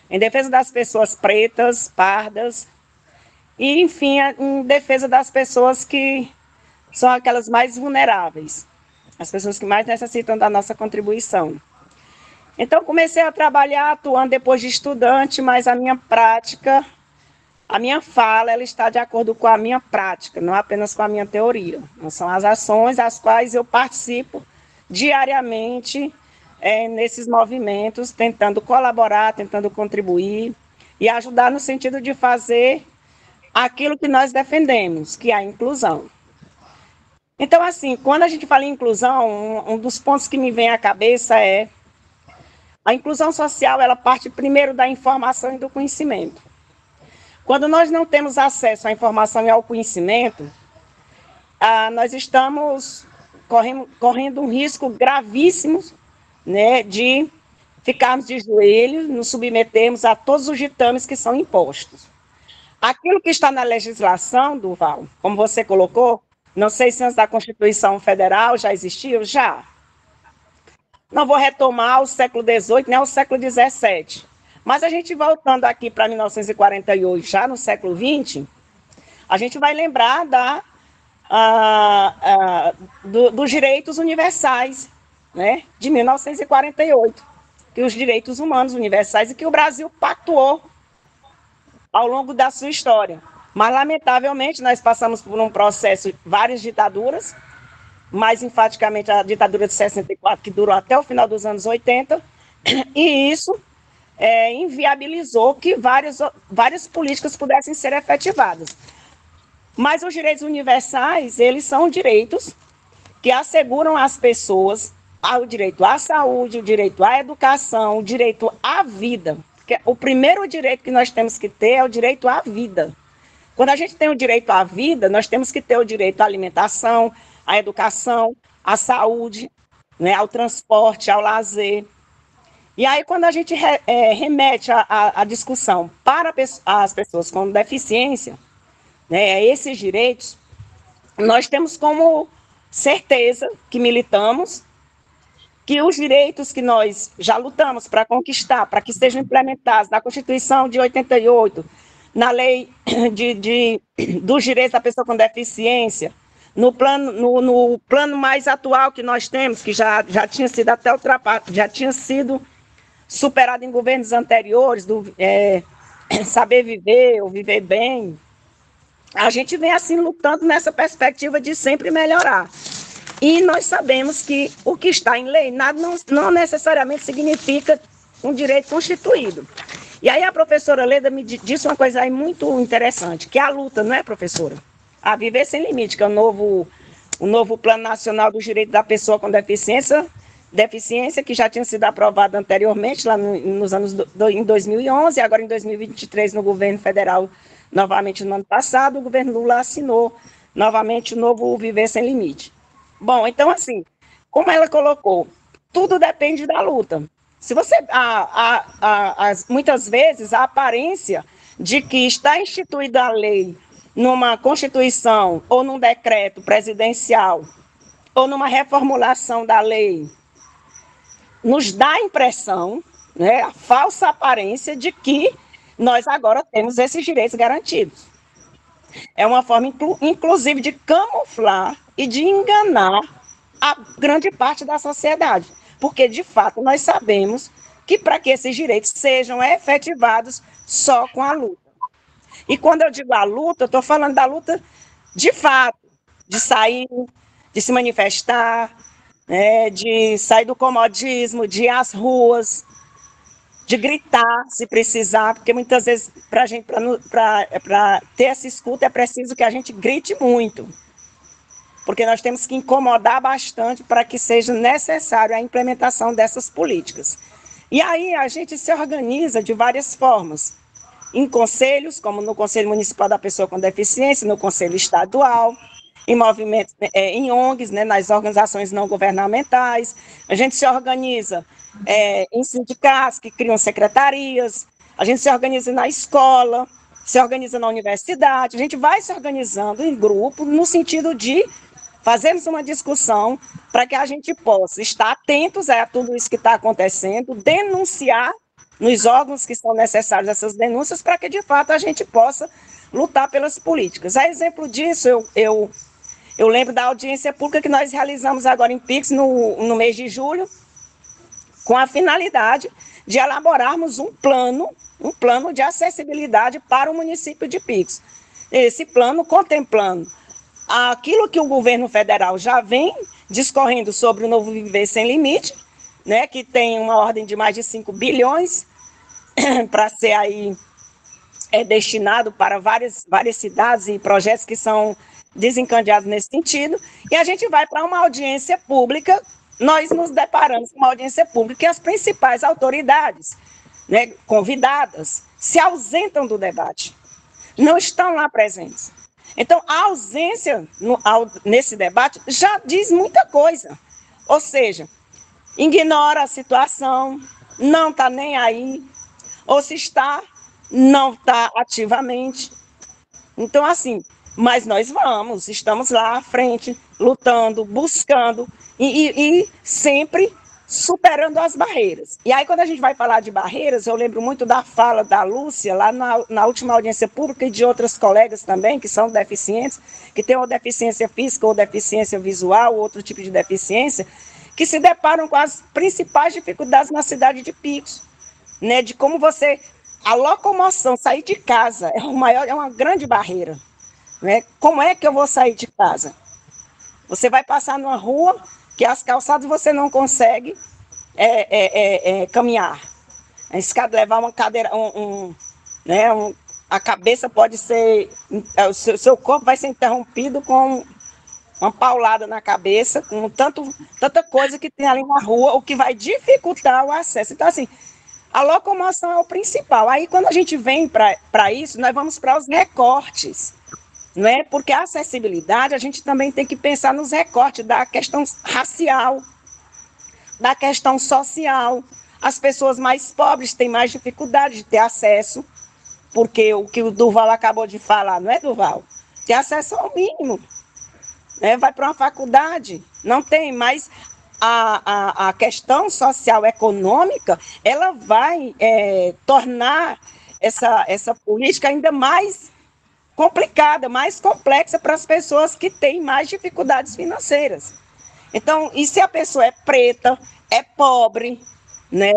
em defesa das pessoas pretas, pardas, e, enfim, em defesa das pessoas que são aquelas mais vulneráveis, as pessoas que mais necessitam da nossa contribuição. Então, comecei a trabalhar atuando depois de estudante, mas a minha prática a minha fala ela está de acordo com a minha prática, não apenas com a minha teoria. Não são as ações às quais eu participo diariamente nesses movimentos, tentando colaborar, tentando contribuir e ajudar no sentido de fazer aquilo que nós defendemos, que é a inclusão. Então, assim, quando a gente fala em inclusão, um dos pontos que me vem à cabeça é a inclusão social, ela parte primeiro da informação e do conhecimento. Quando nós não temos acesso à informação e ao conhecimento, nós estamos correndo um risco gravíssimo, né, de ficarmos de joelhos, nos submetermos a todos os ditames que são impostos. Aquilo que está na legislação, Durval, como você colocou, não sei se antes da Constituição Federal já existiu, já. Não vou retomar o século XVIII, nem o século XVII. Mas a gente voltando aqui para 1948, já no século XX, a gente vai lembrar dos direitos universais, né, de 1948, que os direitos humanos universais e que o Brasil pactuou ao longo da sua história. Mas, lamentavelmente, nós passamos por um processo, várias ditaduras, mais enfaticamente a ditadura de 64, que durou até o final dos anos 80, e isso inviabilizou que várias políticas pudessem ser efetivadas. Mas os direitos universais, eles são direitos que asseguram às pessoas o direito à saúde, o direito à educação, o direito à vida. Porque o primeiro direito que nós temos que ter é o direito à vida. Quando a gente tem o direito à vida, nós temos que ter o direito à alimentação, à educação, à saúde, né, ao transporte, ao lazer. E aí, quando a gente remete a discussão para as pessoas com deficiência, né, esses direitos, nós temos como certeza que militamos que os direitos que nós já lutamos para conquistar, para que sejam implementados na Constituição de 88, na lei dos direitos da pessoa com deficiência, no plano mais atual que nós temos, que já tinha sido até ultrapassado, já tinha sido superado em governos anteriores, do saber viver ou viver bem, a gente vem assim lutando nessa perspectiva de sempre melhorar. E nós sabemos que o que está em lei não necessariamente significa um direito constituído. E aí a professora Leda me disse uma coisa aí muito interessante, que é a luta, não é, professora? A Viver Sem Limite, que é o novo Plano Nacional dos Direitos da Pessoa com Deficiência, que já tinha sido aprovado anteriormente, lá em 2011, e agora em 2023, no governo federal, novamente no ano passado, o governo Lula assinou novamente o novo Viver Sem Limite. Bom, então, assim, como ela colocou, tudo depende da luta. Se você, muitas vezes, a aparência de que está instituída a lei numa Constituição ou num decreto presidencial ou numa reformulação da lei, nos dá a impressão, né, a falsa aparência de que nós agora temos esses direitos garantidos. É uma forma, inclusive, de camuflar e de enganar a grande parte da sociedade. Porque, de fato, nós sabemos que para que esses direitos sejam efetivados só com a luta. E quando eu digo a luta, eu estou falando da luta de fato, de sair, de se manifestar, né, de sair do comodismo, de ir às ruas, de gritar, se precisar, porque muitas vezes, para ter essa escuta, é preciso que a gente grite muito. Porque nós temos que incomodar bastante para que seja necessário a implementação dessas políticas. E aí a gente se organiza de várias formas, em conselhos, como no Conselho Municipal da Pessoa com Deficiência, no Conselho Estadual, em movimentos, em ONGs, né, nas organizações não governamentais. A gente se organiza em sindicatos que criam secretarias, a gente se organiza na escola, se organiza na universidade, a gente vai se organizando em grupo no sentido de fazermos uma discussão para que a gente possa estar atentos a tudo isso que está acontecendo, denunciar nos órgãos que são necessários essas denúncias para que, de fato, a gente possa lutar pelas políticas. A exemplo disso, eu lembro da audiência pública que nós realizamos agora em Pix, no mês de julho, com a finalidade de elaborarmos um plano de acessibilidade para o município de Pix. Esse plano contemplando aquilo que o governo federal já vem discorrendo sobre o Novo Viver Sem Limite, né, que tem uma ordem de mais de 5 bilhões para ser aí destinado para várias cidades e projetos que são desencadeados nesse sentido, e a gente vai para uma audiência pública, nós nos deparamos com uma audiência pública e as principais autoridades, né, convidadas, se ausentam do debate, não estão lá presentes. Então, a ausência nesse debate já diz muita coisa, ou seja, ignora a situação, não está nem aí, ou se está, não está ativamente. Então, assim, mas nós estamos lá à frente, lutando, buscando e sempre superando as barreiras. E aí, quando a gente vai falar de barreiras, eu lembro muito da fala da Lúcia, lá na última audiência pública, e de outras colegas também, que são deficientes, que têm ou deficiência física, ou deficiência visual, ou outro tipo de deficiência, que se deparam com as principais dificuldades na cidade de Pix, né? De como a locomoção, sair de casa, é uma grande barreira, né? Como é que eu vou sair de casa? Você vai passar numa rua que as calçadas você não consegue caminhar. A escada, levar uma cadeira, a cabeça pode ser, o seu corpo vai ser interrompido com uma paulada na cabeça, com tanta coisa que tem ali na rua, o que vai dificultar o acesso. Então, assim, a locomoção é o principal. Aí, quando a gente vem para isso, nós vamos para os recortes, não é? Porque a acessibilidade, a gente também tem que pensar nos recortes da questão racial, da questão social. As pessoas mais pobres têm mais dificuldade de ter acesso, porque o que o Durval acabou de falar, não é, Durval? Ter acesso ao mínimo. Vai para uma faculdade, não tem, mas a questão social econômica, ela vai tornar essa política ainda mais complicada, mais complexa para as pessoas que têm mais dificuldades financeiras. Então, e se a pessoa é preta, é pobre, né?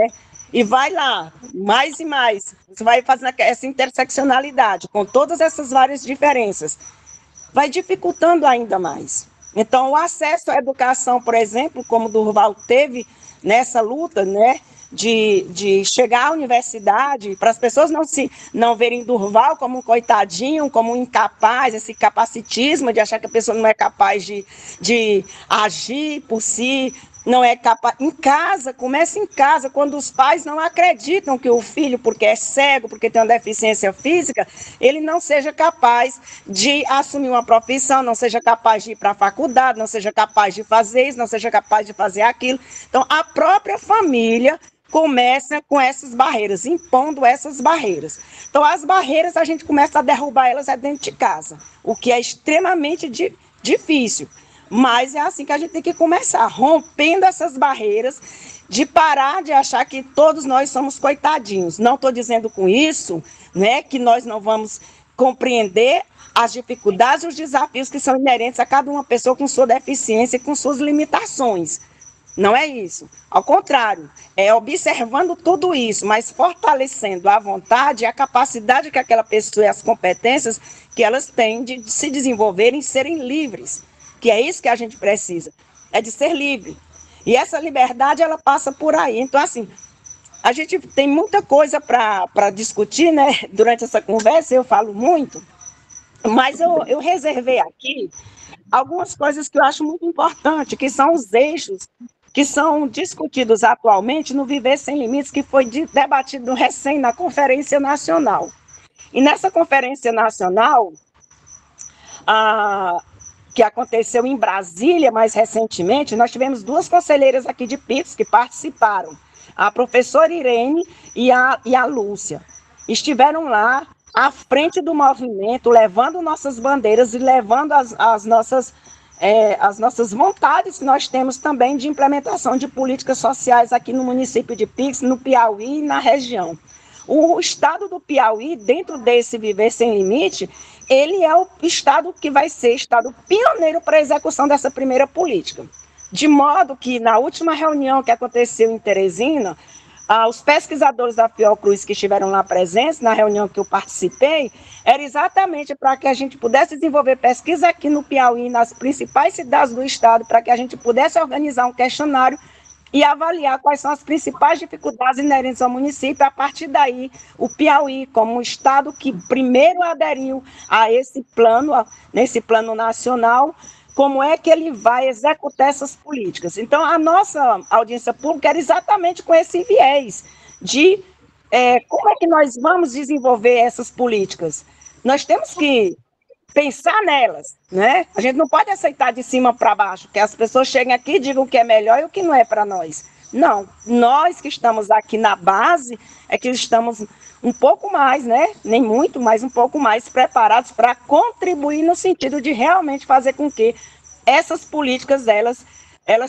E vai lá, mais e mais, você vai fazendo essa interseccionalidade, com todas essas várias diferenças, vai dificultando ainda mais. Então, o acesso à educação, por exemplo, como o Durval teve nessa luta, né, de chegar à universidade, para as pessoas não verem Durval como um coitadinho, como um incapaz, esse capacitismo de achar que a pessoa não é capaz de agir por si, não é capaz. Em casa, começa em casa, quando os pais não acreditam que o filho, porque é cego, porque tem uma deficiência física, ele não seja capaz de assumir uma profissão, não seja capaz de ir para a faculdade, não seja capaz de fazer isso, não seja capaz de fazer aquilo. Então, a própria família começa com essas barreiras, impondo essas barreiras. Então, as barreiras, a gente começa a derrubar elas dentro de casa, o que é extremamente difícil. Mas é assim que a gente tem que começar, rompendo essas barreiras, de parar de achar que todos nós somos coitadinhos. Não estou dizendo com isso, né, que nós não vamos compreender as dificuldades e os desafios que são inerentes a cada uma pessoa com sua deficiência e com suas limitações. Não é isso. Ao contrário, é observando tudo isso, mas fortalecendo a vontade e a capacidade que aquela pessoa e as competências que elas têm de se desenvolverem e serem livres. Que é isso que a gente precisa, é de ser livre. E essa liberdade, ela passa por aí. Então, assim, a gente tem muita coisa para discutir, né? Durante essa conversa, eu falo muito, mas eu reservei aqui algumas coisas que eu acho muito importantes, que são os eixos que são discutidos atualmente no Viver Sem Limites, que foi debatido recém na Conferência Nacional. E nessa Conferência Nacional, que aconteceu em Brasília mais recentemente, nós tivemos duas conselheiras aqui de Pix que participaram, a professora Irene e a Lúcia. Estiveram lá à frente do movimento, levando nossas bandeiras e levando as nossas vontades que nós temos também de implementação de políticas sociais aqui no município de Pix, no Piauí e na região. O estado do Piauí, dentro desse Viver Sem Limite, ele é o estado que vai ser estado pioneiro para a execução dessa primeira política. De modo que, na última reunião que aconteceu em Teresina, os pesquisadores da Fiocruz que estiveram lá presentes, na reunião que eu participei, era exatamente para que a gente pudesse desenvolver pesquisa aqui no Piauí, nas principais cidades do estado, para que a gente pudesse organizar um questionário e avaliar quais são as principais dificuldades inerentes ao município. A partir daí, o Piauí, como um estado que primeiro aderiu a esse plano, nesse plano nacional, como é que ele vai executar essas políticas. Então, a nossa audiência pública era exatamente com esse viés de como é que nós vamos desenvolver essas políticas. Nós temos que pensar nelas, né? A gente não pode aceitar de cima para baixo, que as pessoas cheguem aqui e digam o que é melhor e o que não é para nós. Não, nós que estamos aqui na base é que estamos um pouco mais, né? Nem muito, mas um pouco mais preparados para contribuir no sentido de realmente fazer com que essas políticas elas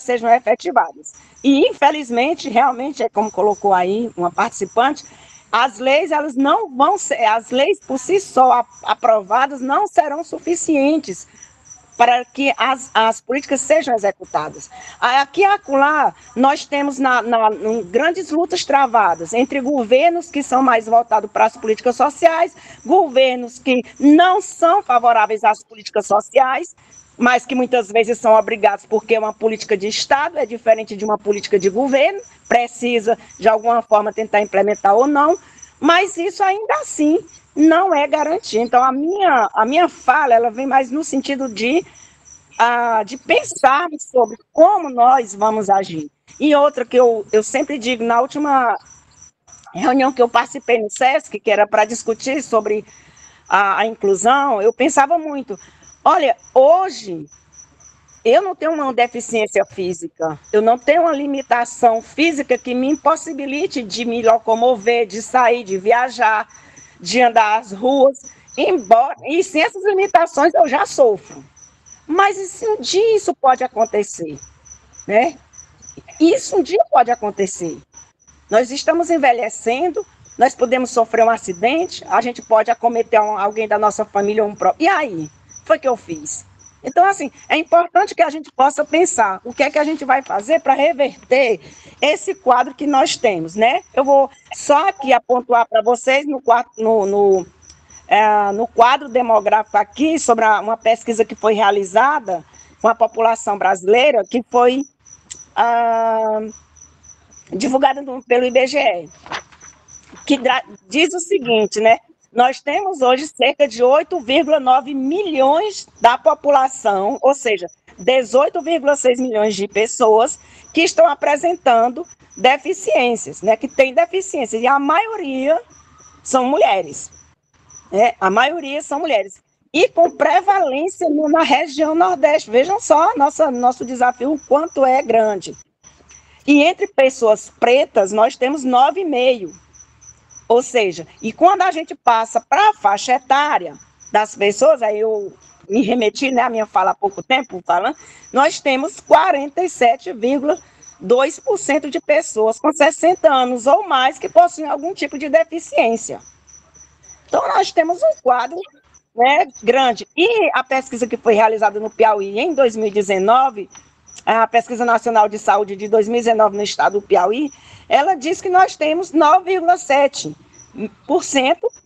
sejam efetivadas. E, infelizmente, realmente, é como colocou aí uma participante, as leis, elas não vão ser, as leis por si só aprovadas não serão suficientes para que as políticas sejam executadas. Aqui e acolá, nós temos grandes lutas travadas entre governos que são mais voltados para as políticas sociais, governos que não são favoráveis às políticas sociais, mas que muitas vezes são obrigados, porque uma política de Estado é diferente de uma política de governo, precisa, de alguma forma, tentar implementar ou não, mas isso ainda assim não é garantia. Então, a minha fala, ela vem mais no sentido de pensarmos sobre como nós vamos agir. E outra que eu sempre digo, na última reunião que eu participei no SESC, que era para discutir sobre a inclusão, eu pensava muito, olha, hoje eu não tenho uma deficiência física, eu não tenho uma limitação física que me impossibilite de me locomover, de sair, de viajar, de andar às ruas, e sem essas limitações eu já sofro. Mas e se um dia isso pode acontecer, né? Isso um dia pode acontecer. Nós estamos envelhecendo, nós podemos sofrer um acidente, a gente pode acometer alguém da nossa família ou um próprio. E aí? Foi que eu fiz. Então, assim, é importante que a gente possa pensar o que é que a gente vai fazer para reverter esse quadro que nós temos, né? Eu vou só aqui apontar para vocês no quadro demográfico aqui, sobre uma pesquisa que foi realizada com a população brasileira, que foi divulgada pelo IBGE, que diz o seguinte, né? Nós temos hoje cerca de 8,9 milhões da população, ou seja, 18,6 milhões de pessoas que estão apresentando deficiências, né? Que têm deficiências, e a maioria são mulheres. A maioria são mulheres. E com prevalência na região Nordeste. Vejam só nosso desafio, o quanto é grande. E entre pessoas pretas, nós temos 9,5%. Ou seja, e quando a gente passa para a faixa etária das pessoas, aí eu me remeti, né, a minha fala há pouco tempo, falando, nós temos 47,2% de pessoas com 60 anos ou mais que possuem algum tipo de deficiência. Então, nós temos um quadro, né, grande. E a pesquisa que foi realizada no Piauí em 2019, a Pesquisa Nacional de Saúde de 2019 no estado do Piauí, ela diz que nós temos 9,7%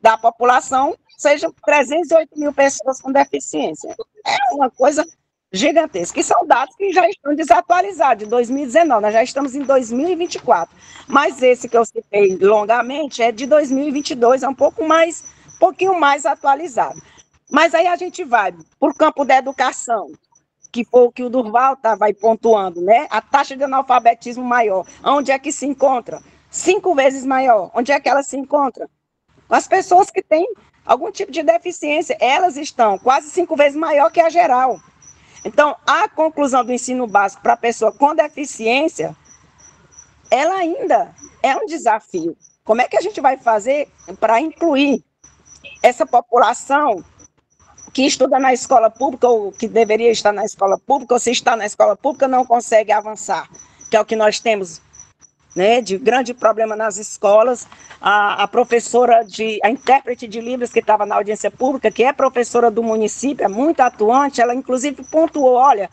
da população, sejam 308 mil pessoas com deficiência. É uma coisa gigantesca. E são dados que já estão desatualizados, de 2019, nós já estamos em 2024. Mas esse que eu citei longamente é de 2022, é um pouquinho mais atualizado. Mas aí a gente vai para o campo da educação, que foi o que o Durval vai pontuando, né? A taxa de analfabetismo maior. Onde é que se encontra? 5 vezes maior. Onde é que ela se encontra? As pessoas que têm algum tipo de deficiência, elas estão quase 5 vezes maior que a geral. Então, a conclusão do ensino básico para a pessoa com deficiência, ela ainda é um desafio. Como é que a gente vai fazer para incluir essa população que estuda na escola pública, ou que deveria estar na escola pública, ou se está na escola pública, não consegue avançar, que é o que nós temos, né, de grande problema nas escolas. A professora, a intérprete de Libras, que estava na audiência pública, que é professora do município, é muito atuante, ela inclusive pontuou, olha,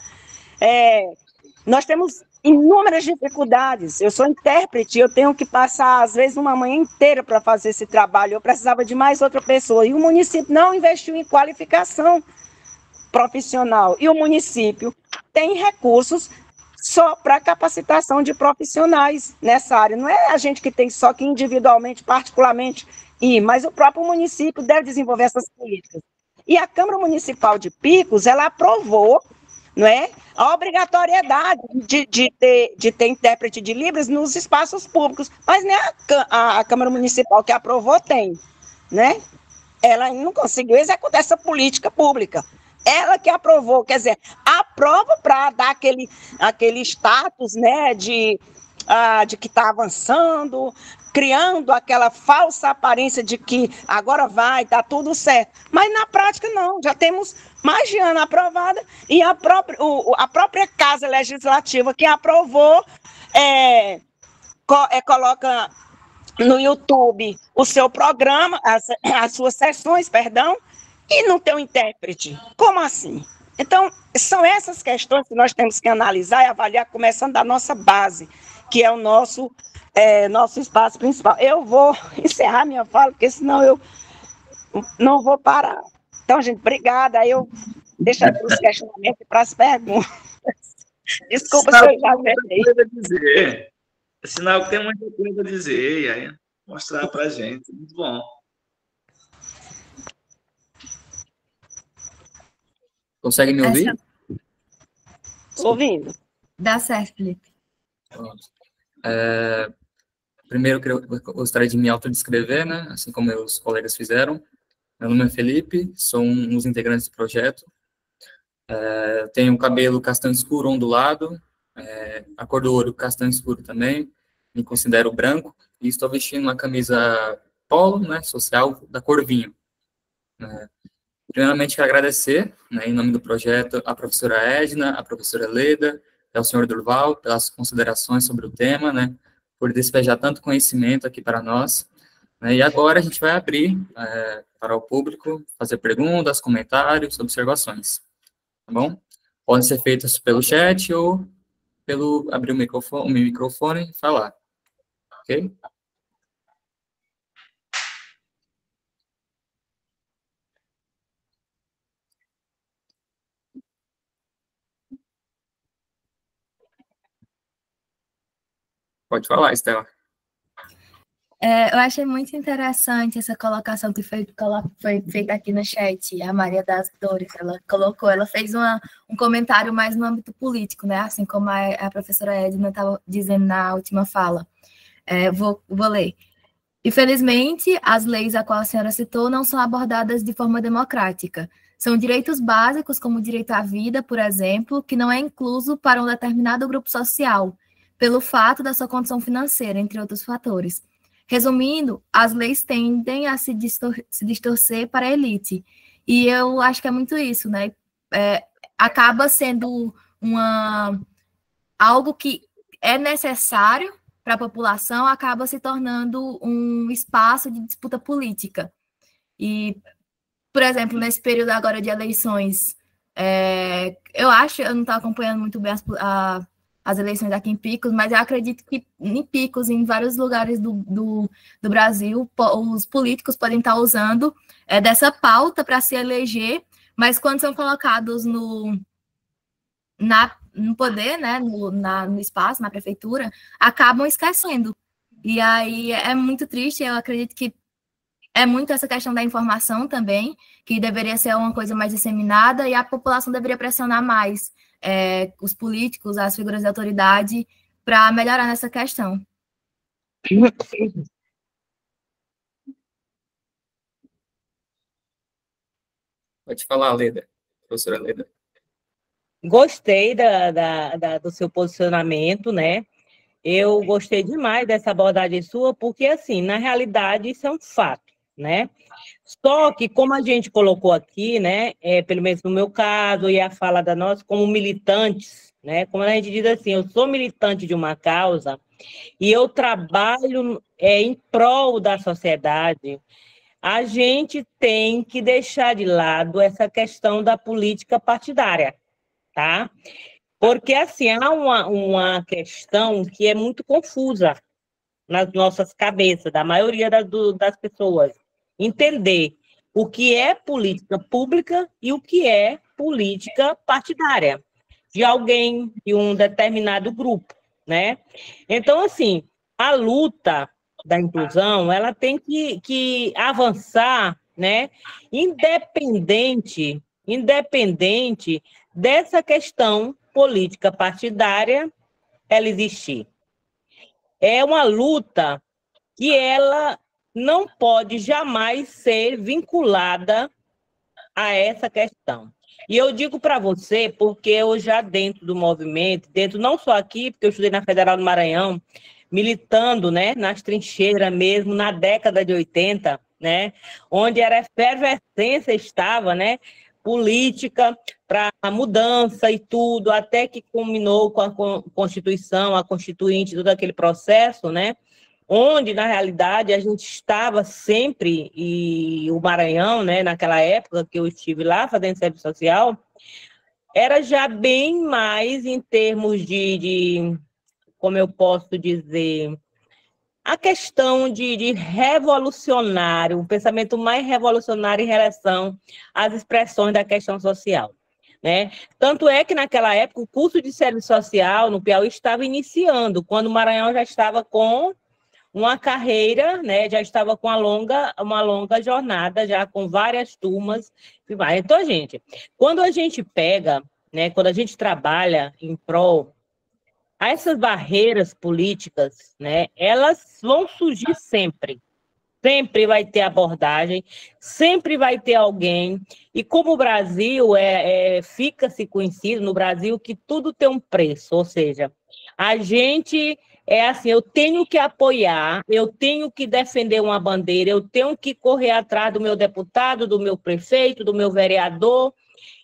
Nós temos inúmeras dificuldades. Eu sou intérprete, eu tenho que passar, às vezes, uma manhã inteira para fazer esse trabalho. Eu precisava de mais outra pessoa. E o município não investiu em qualificação profissional. E o município tem recursos só para capacitação de profissionais nessa área. Não é a gente que tem só que individualmente, particularmente, ir, mas o próprio município deve desenvolver essas políticas. E a Câmara Municipal de Picos, ela aprovou, não é, a obrigatoriedade de ter intérprete de Libras nos espaços públicos, mas nem a Câmara Municipal que aprovou tem, né? Ela não conseguiu executar essa política pública. Ela que aprovou, quer dizer, aprova para dar aquele status, né, de que está avançando, criando aquela falsa aparência de que agora vai, está tudo certo. Mas na prática não, já temos mais de ano aprovada e a própria Casa Legislativa que aprovou coloca no YouTube o seu programa, as suas sessões, perdão, e não tem um intérprete. Como assim? Então, são essas questões que nós temos que analisar e avaliar, começando da nossa base, que é o nosso espaço principal. Eu vou encerrar minha fala, porque senão eu não vou parar. Então, gente, obrigada. Eu deixo para os questionamentos e para as perguntas. Desculpa se eu já falei. É sinal que tem muita coisa a dizer, e aí mostrar para a gente. Muito bom. Consegue me ouvir? Estou ouvindo. Dá certo, Felipe. Pronto. Primeiro, eu gostaria de me autodescrever, né? Assim como meus colegas fizeram. Meu nome é Felipe, sou um dos integrantes do projeto. Tenho cabelo castanho escuro ondulado, a cor do olho castanho escuro também, me considero branco, e estou vestindo uma camisa polo, né, social, da cor vinho. Primeiramente, quero agradecer, né, em nome do projeto, a professora Edna, a professora Leda, e ao senhor Durval, pelas considerações sobre o tema, né, por despejar tanto conhecimento aqui para nós. Né, e agora a gente vai abrir para o público fazer perguntas, comentários, observações. Tá bom? Podem ser feitas pelo chat ou pelo abrir o microfone e falar. Ok? Pode falar, Estela. Eu achei muito interessante essa colocação que foi feita aqui no chat. A Maria das Dores, ela fez um comentário mais no âmbito político, né? Assim como a professora Edna estava dizendo na última fala. Vou ler. Infelizmente, as leis a qual a senhora citou não são abordadas de forma democrática. São direitos básicos, como o direito à vida, por exemplo, que não é incluso para um determinado grupo social, pelo fato da sua condição financeira, entre outros fatores. Resumindo, as leis tendem a se distorcer para a elite. E eu acho que é muito isso, né? Acaba sendo algo que é necessário para a população, acaba se tornando um espaço de disputa política. E, por exemplo, nesse período agora de eleições, eu não estou acompanhando muito bem as eleições aqui em Picos, mas eu acredito que em Picos, em vários lugares do Brasil, os políticos podem estar usando dessa pauta para se eleger, mas quando são colocados no poder, né, no espaço, na prefeitura, acabam esquecendo. E aí é muito triste, eu acredito que é muito essa questão da informação também, que deveria ser uma coisa mais disseminada, e a população deveria pressionar mais os políticos, as figuras de autoridade, para melhorar nessa questão. Pode falar, Leda, professora Leda. Gostei do seu posicionamento, né? Eu gostei demais dessa abordagem sua, porque, assim, na realidade, isso é um fato, né? Só que, como a gente colocou aqui, né, pelo menos no meu caso, e a fala da nossa, como militantes, né, como a gente diz assim, eu sou militante de uma causa e eu trabalho em prol da sociedade, a gente tem que deixar de lado essa questão da política partidária, tá? Porque, assim, há uma questão que é muito confusa nas nossas cabeças, da maioria das pessoas. Entender o que é política pública e o que é política partidária de alguém, de um determinado grupo, né? Então, assim, a luta da inclusão, ela tem que avançar, né? Independente dessa questão política partidária ela existir. É uma luta que ela não pode jamais ser vinculada a essa questão. E eu digo para você, porque eu já dentro do movimento, dentro não só aqui, porque eu estudei na Federal do Maranhão, militando, né, nas trincheiras mesmo, na década de 80, né, onde era efervescência estava, né, política para a mudança e tudo, até que culminou com a Constituição, a Constituinte, todo aquele processo, né, onde, na realidade, a gente estava sempre, e o Maranhão, né, naquela época que eu estive lá fazendo serviço social, era já bem mais em termos de como eu posso dizer, a questão de revolucionário, um pensamento mais revolucionário em relação às expressões da questão social, né? Tanto é que, naquela época, o curso de serviço social no Piauí estava iniciando, quando o Maranhão já estava com uma carreira, né, já estava com uma longa jornada, já com várias turmas. Então, gente, quando a gente pega, né, quando a gente trabalha em prol, essas barreiras políticas, né, elas vão surgir sempre. Sempre vai ter abordagem, sempre vai ter alguém. E como o Brasil fica-se conhecido no Brasil que tudo tem um preço, ou seja, a gente assim, eu tenho que apoiar, eu tenho que defender uma bandeira, eu tenho que correr atrás do meu deputado, do meu prefeito, do meu vereador,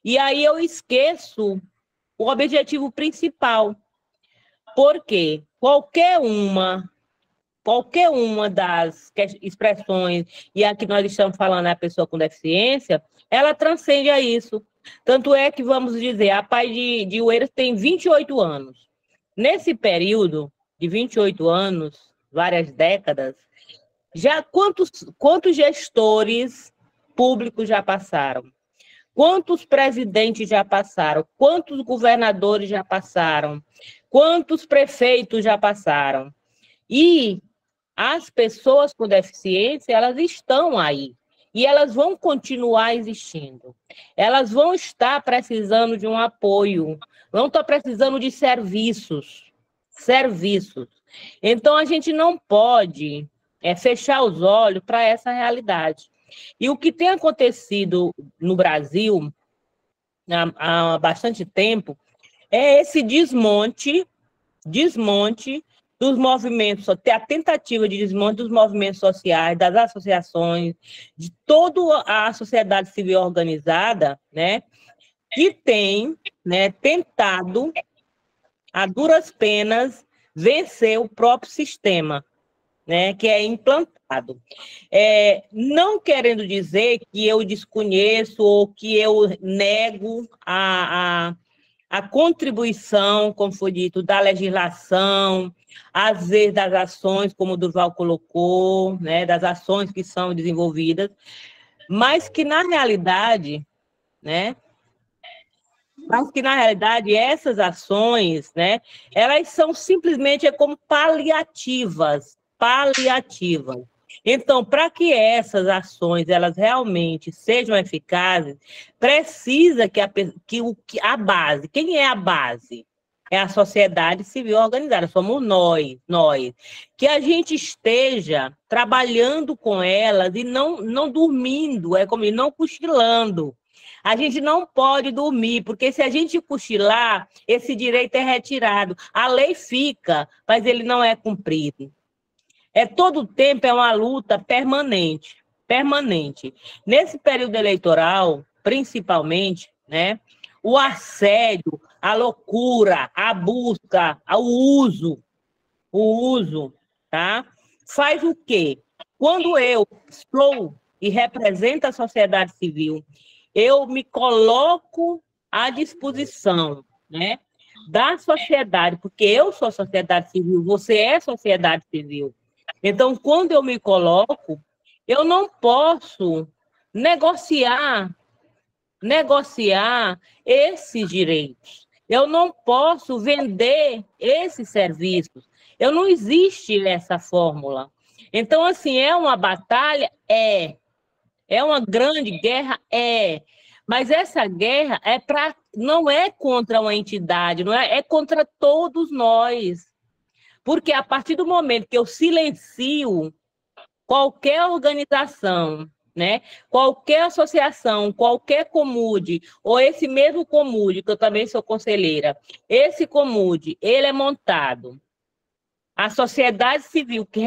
e aí eu esqueço o objetivo principal. Porque qualquer uma das expressões, e aqui nós estamos falando a pessoa com deficiência, ela transcende a isso. Tanto é que, vamos dizer, a Paz de Oeiras tem 28 anos. Nesse período de 28 anos, várias décadas, já quantos gestores públicos já passaram? Quantos presidentes já passaram? Quantos governadores já passaram? Quantos prefeitos já passaram? E as pessoas com deficiência, elas estão aí. E elas vão continuar existindo. Elas vão estar precisando de um apoio. Vão estar precisando de serviços. Então, a gente não pode fechar os olhos para essa realidade. E o que tem acontecido no Brasil há bastante tempo é esse desmonte dos movimentos, a tentativa de desmonte dos movimentos sociais, das associações, de toda a sociedade civil organizada, né, que tem, né, tentado, a duras penas, vencer o próprio sistema, né, que é implantado. Não querendo dizer que eu desconheço ou que eu nego a contribuição, como foi dito, da legislação, às vezes das ações, como o Durval colocou, né, das ações que são desenvolvidas, mas que, na realidade, essas ações, né, elas são simplesmente como paliativas. Então, para que essas ações elas realmente sejam eficazes, precisa que a base, quem é a base? É a sociedade civil organizada, somos nós, que a gente esteja trabalhando com elas e não dormindo, não cochilando. A gente não pode dormir, porque se a gente cochilar, esse direito é retirado. A lei fica, mas ele não é cumprido. Todo o tempo é uma luta permanente. Nesse período eleitoral, principalmente, né, o assédio, a loucura, a busca, o uso, tá? Faz o quê? Quando eu estou e represento a sociedade civil, eu me coloco à disposição, né, da sociedade, porque eu sou sociedade civil, você é sociedade civil. Então, quando eu me coloco, eu não posso negociar esses direitos. Eu não posso vender esses serviços. Não existe essa fórmula. Então, assim, é uma batalha? É uma grande guerra? Mas essa guerra não é contra uma entidade, é contra todos nós. Porque a partir do momento que eu silencio qualquer organização, né, qualquer associação, qualquer comude, ou esse mesmo comude, que eu também sou conselheira, esse comude, ele é montado. A sociedade civil que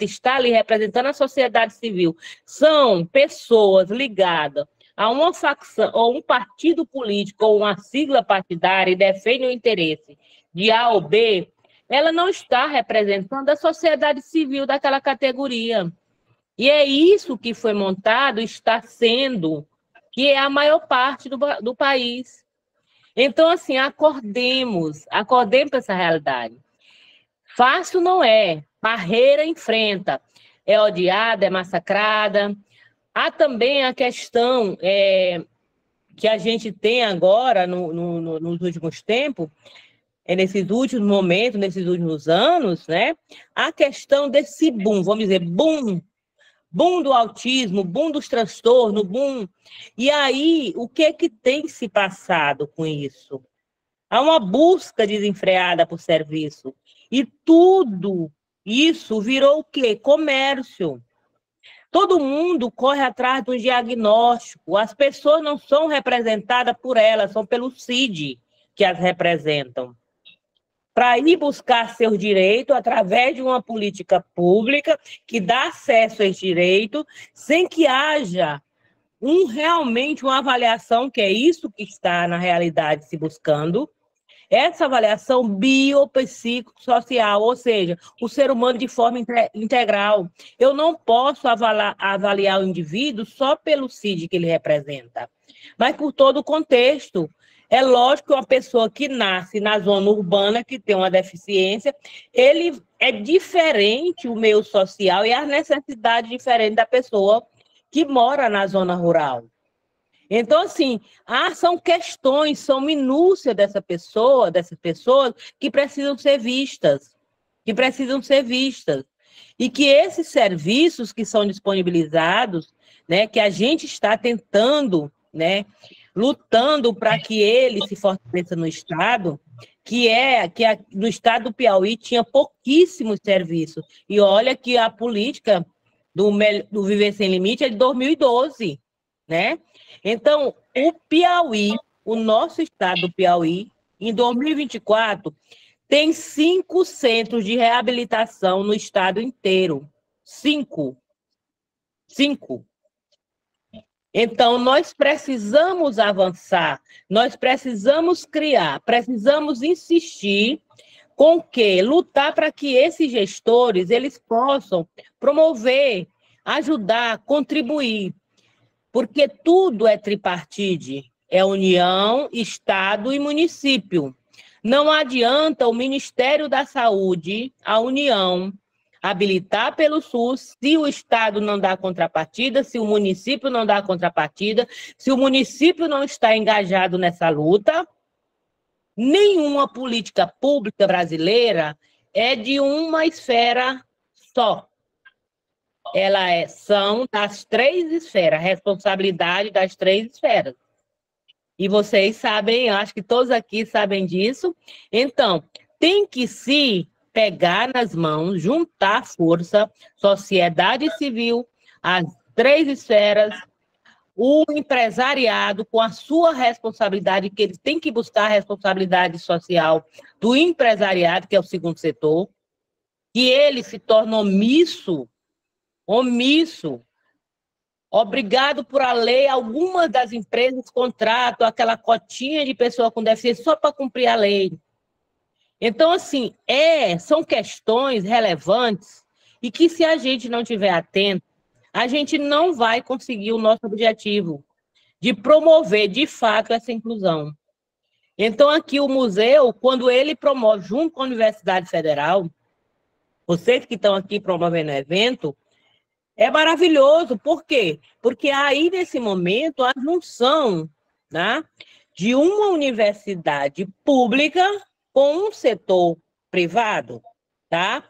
está ali representando a sociedade civil, são pessoas ligadas a uma facção, ou um partido político, ou uma sigla partidária, e defendem o interesse de A ou B, ela não está representando a sociedade civil daquela categoria. E é isso que foi montado, está sendo, que é a maior parte do país. Então, assim, acordemos para essa realidade. Fácil não é, Parreira enfrenta, é odiada, é massacrada. Há também a questão que a gente tem agora, nos últimos tempos, nesses últimos momentos, nesses últimos anos, né? A questão desse boom, vamos dizer, boom do autismo, boom dos transtornos, boom. E aí, o que tem se passado com isso? Há uma busca desenfreada por serviço. E tudo isso virou o quê? Comércio. Todo mundo corre atrás do diagnóstico. As pessoas não são representadas por elas, são pelo CID que as representam. Para ir buscar seus direitos através de uma política pública que dá acesso a esse direito, sem que haja realmente uma avaliação, que é isso que está na realidade se buscando, essa avaliação biopsicossocial, ou seja, o ser humano de forma integral. Eu não posso avaliar o indivíduo só pelo CID que ele representa, mas por todo o contexto. É lógico que uma pessoa que nasce na zona urbana, que tem uma deficiência, ele é diferente o meio social e as necessidades diferentes da pessoa que mora na zona rural. Então, assim, são questões, são minúcias dessas pessoas que precisam ser vistas, E que esses serviços que são disponibilizados, né, que a gente está tentando, né, lutando para que ele se fortaleça no Estado, que no Estado do Piauí tinha pouquíssimos serviços. E olha que a política do Viver Sem Limite é de 2012, né? Então, o Piauí, o nosso Estado do Piauí, em 2024, tem 5 centros de reabilitação no Estado inteiro. 5. Então, nós precisamos avançar, nós precisamos criar, precisamos insistir com que lutar para que esses gestores eles possam promover, ajudar, contribuir, porque tudo é tripartite, é União, Estado e município. Não adianta o Ministério da Saúde, a União, habilitar pelo SUS, se o Estado não dá contrapartida, se o município não dá contrapartida, se o município não está engajado nessa luta, nenhuma política pública brasileira é de uma esfera só. São das 3 esferas, responsabilidade das 3 esferas. E vocês sabem, eu acho que todos aqui sabem disso. Então, tem que se pegar nas mãos, juntar força, sociedade civil, as 3 esferas, o empresariado com a sua responsabilidade, que ele tem que buscar a responsabilidade social do empresariado, que é o segundo setor, que ele se torna omisso, obrigado por a lei, algumas das empresas contratam aquela cotinha de pessoa com deficiência só para cumprir a lei. Então, assim, são questões relevantes e que, se a gente não estiver atento, a gente não vai conseguir o nosso objetivo de promover, de fato, essa inclusão. Então, aqui o museu, quando ele promove, junto com a Universidade Federal, vocês que estão aqui promovendo o evento, é maravilhoso. Por quê? Porque aí, nesse momento, a junção, né, de uma universidade pública com um setor privado, tá?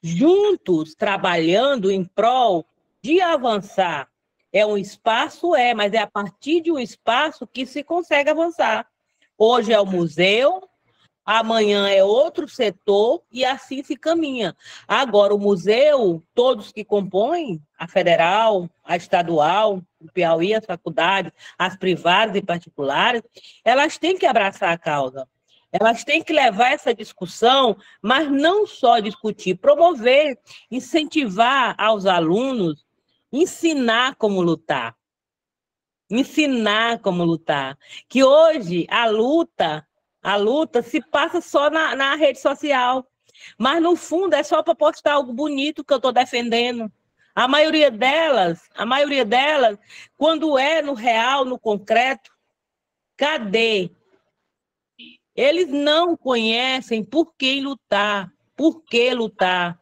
Juntos, trabalhando em prol de avançar. É um espaço, mas é a partir de um espaço que se consegue avançar. Hoje é o museu, amanhã é outro setor e assim se caminha. Agora, o museu, todos que compõem, a federal, a estadual, o Piauí, as faculdades, as privadas e particulares, elas têm que abraçar a causa. Elas têm que levar essa discussão, mas não só discutir, promover, incentivar aos alunos, ensinar como lutar. Ensinar como lutar. Que hoje a luta se passa só na rede social. Mas, no fundo, é só para postar algo bonito que eu estou defendendo. A maioria delas, quando é no real, no concreto, cadê? Eles não conhecem por que lutar. Por que lutar?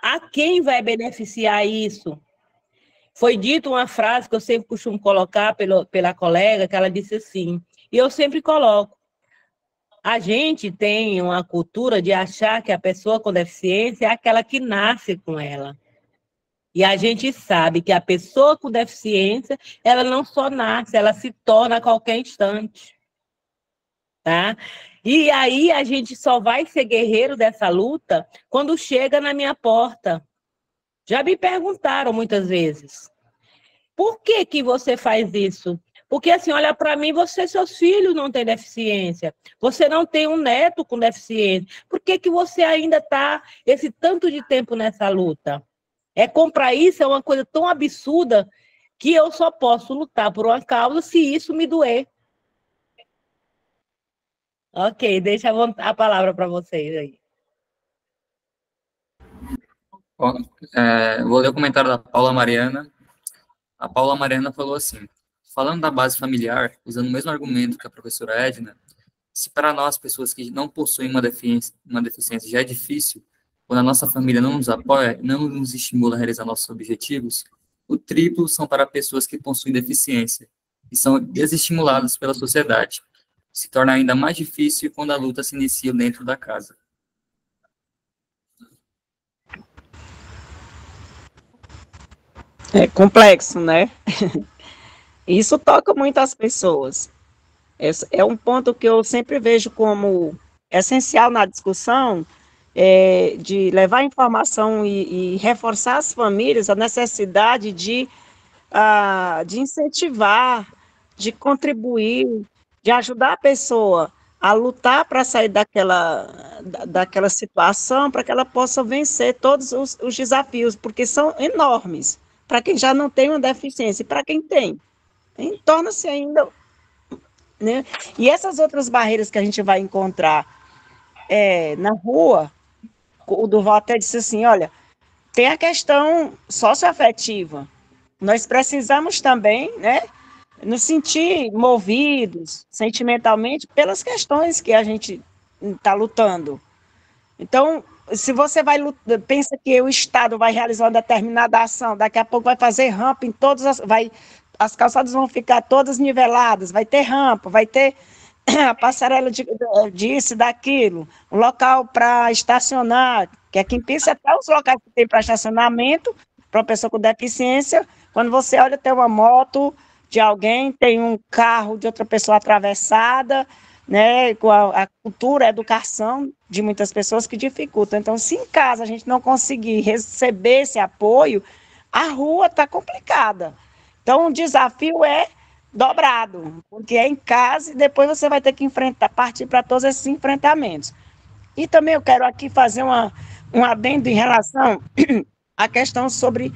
A quem vai beneficiar isso? Foi dito uma frase que eu sempre costumo colocar pela colega, que ela disse assim, e eu sempre coloco, a gente tem uma cultura de achar que a pessoa com deficiência é aquela que nasce com ela. E a gente sabe que a pessoa com deficiência, ela não só nasce, ela se torna a qualquer instante. Tá? E aí a gente só vai ser guerreiro dessa luta quando chega na minha porta. Já me perguntaram muitas vezes, por que que você faz isso? Porque assim, olha para mim, seus filhos não têm deficiência, você não tem um neto com deficiência, por que que você ainda está esse tanto de tempo nessa luta? Comprar isso é uma coisa tão absurda que eu só posso lutar por uma causa se isso me doer. Ok, deixa a palavra para vocês aí. Bom, vou ler o comentário da Paula Mariana. A Paula Mariana falou assim, falando da base familiar, usando o mesmo argumento que a professora Edna, se para nós, pessoas que não possuem uma deficiência já é difícil, quando a nossa família não nos apoia, não nos estimula a realizar nossos objetivos, o triplo são para pessoas que possuem deficiência e são desestimuladas pela sociedade. Se torna ainda mais difícil quando a luta se inicia dentro da casa. É complexo, né? Isso toca muito as pessoas. É um ponto que eu sempre vejo como essencial na discussão, de levar informação e reforçar as famílias a necessidade de incentivar, de contribuir, de ajudar a pessoa a lutar para sair daquela situação, para que ela possa vencer todos os desafios, porque são enormes, para quem já não tem uma deficiência, e para quem tem, torna-se ainda, né? E essas outras barreiras que a gente vai encontrar na rua, o Durval até disse assim, olha, tem a questão socioafetiva, nós precisamos também, né, nos sentir movidos sentimentalmente pelas questões que a gente está lutando. Então, se você pensa que o Estado vai realizar uma determinada ação, daqui a pouco vai fazer rampa em todas as calçadas vão ficar todas niveladas, vai ter rampa, vai ter a passarela disso, daquilo, um local para estacionar, que é quem pensa até os locais que tem para estacionamento, para uma pessoa com deficiência, quando você olha, tem uma moto de alguém, tem um carro de outra pessoa atravessada, né, com a cultura, a educação de muitas pessoas que dificultam. Então, se em casa a gente não conseguir receber esse apoio, a rua está complicada. Então, o desafio é dobrado, porque é em casa e depois você vai ter que partir para todos esses enfrentamentos. E também eu quero aqui fazer um adendo em relação à questão sobre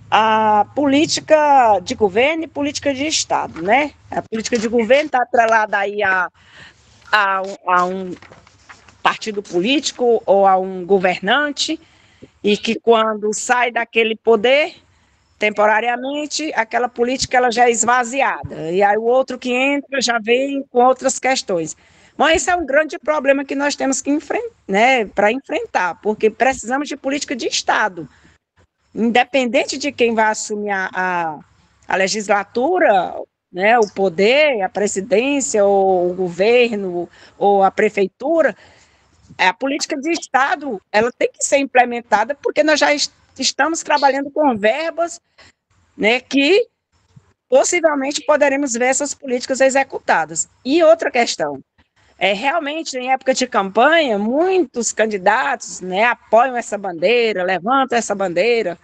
a política de governo e política de Estado, né? A política de governo está atrelada aí a um partido político ou a um governante, e que quando sai daquele poder, temporariamente, aquela política ela já é esvaziada, e aí o outro que entra já vem com outras questões. Mas esse é um grande problema que nós temos que para enfrentar, porque precisamos de política de Estado. Independente de quem vai assumir a legislatura, né, o poder, a presidência, ou o governo, ou a prefeitura, a política de Estado ela tem que ser implementada, porque nós já estamos trabalhando com verbas, né, que possivelmente poderemos ver essas políticas executadas. E outra questão, realmente, em época de campanha, muitos candidatos, né, apoiam essa bandeira, levantam essa bandeira,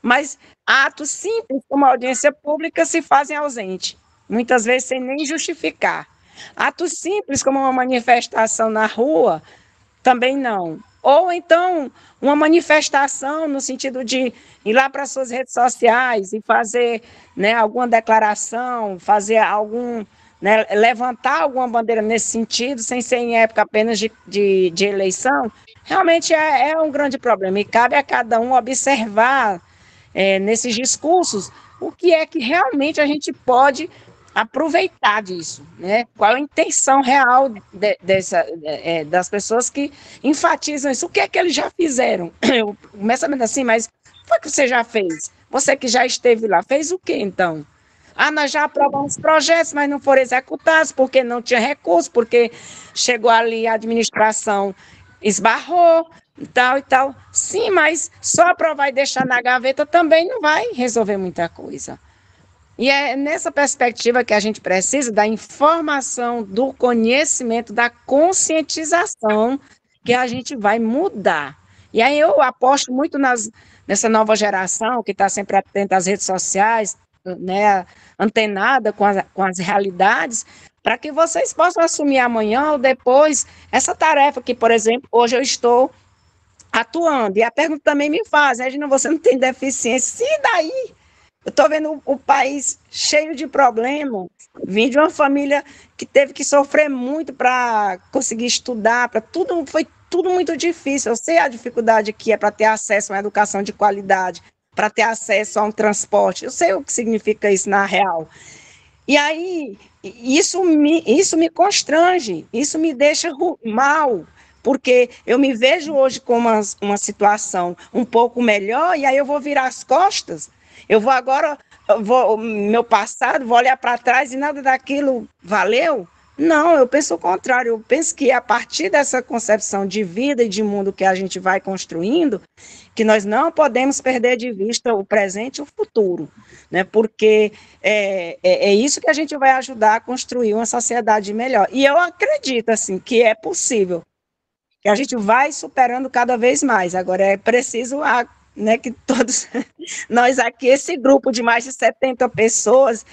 mas atos simples, como a audiência pública, se fazem ausente, muitas vezes sem nem justificar. Atos simples, como uma manifestação na rua, também não. Ou então, uma manifestação no sentido de ir lá para suas redes sociais e fazer, né, alguma declaração, fazer algum, né, levantar alguma bandeira nesse sentido, sem ser em época apenas de eleição, realmente é um grande problema. E cabe a cada um observar nesses discursos o que é que realmente a gente pode aproveitar disso, né? Qual a intenção real das pessoas que enfatizam isso? O que é que eles já fizeram? Eu começo a assim, mas o que você já fez? Você que já esteve lá, fez o quê então? Nós já aprovamos projetos, mas não foram executados porque não tinha recurso, porque chegou ali a administração, esbarrou, e tal e tal. Sim, mas só aprovar e deixar na gaveta também não vai resolver muita coisa. E é nessa perspectiva que a gente precisa da informação, do conhecimento, da conscientização que a gente vai mudar. E aí eu aposto muito nessa nova geração que está sempre atenta às redes sociais, né, antenada com as realidades, para que vocês possam assumir amanhã ou depois essa tarefa que, por exemplo, hoje eu estou atuando. E a pergunta também me faz, Edna, você não tem deficiência? E daí? Eu estou vendo o país cheio de problemas. Vim de uma família que teve que sofrer muito para conseguir estudar, foi tudo muito difícil. Eu sei a dificuldade que é para ter acesso a uma educação de qualidade, para ter acesso a um transporte. Eu sei o que significa isso na real. E aí, isso me constrange, isso me deixa mal, porque eu me vejo hoje com uma situação um pouco melhor, e aí eu vou virar as costas. Meu passado, vou olhar para trás e nada daquilo valeu? Não, eu penso o contrário. Eu penso que a partir dessa concepção de vida e de mundo que a gente vai construindo, que nós não podemos perder de vista o presente e o futuro, né? Porque é isso que a gente vai ajudar a construir uma sociedade melhor. E eu acredito, assim, que é possível, que a gente vai superando cada vez mais. Agora é preciso né, que todos nós aqui, esse grupo de mais de 70 pessoas,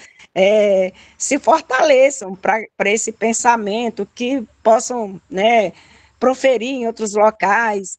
se fortaleçam para esse pensamento, que possam, né, proferir em outros locais,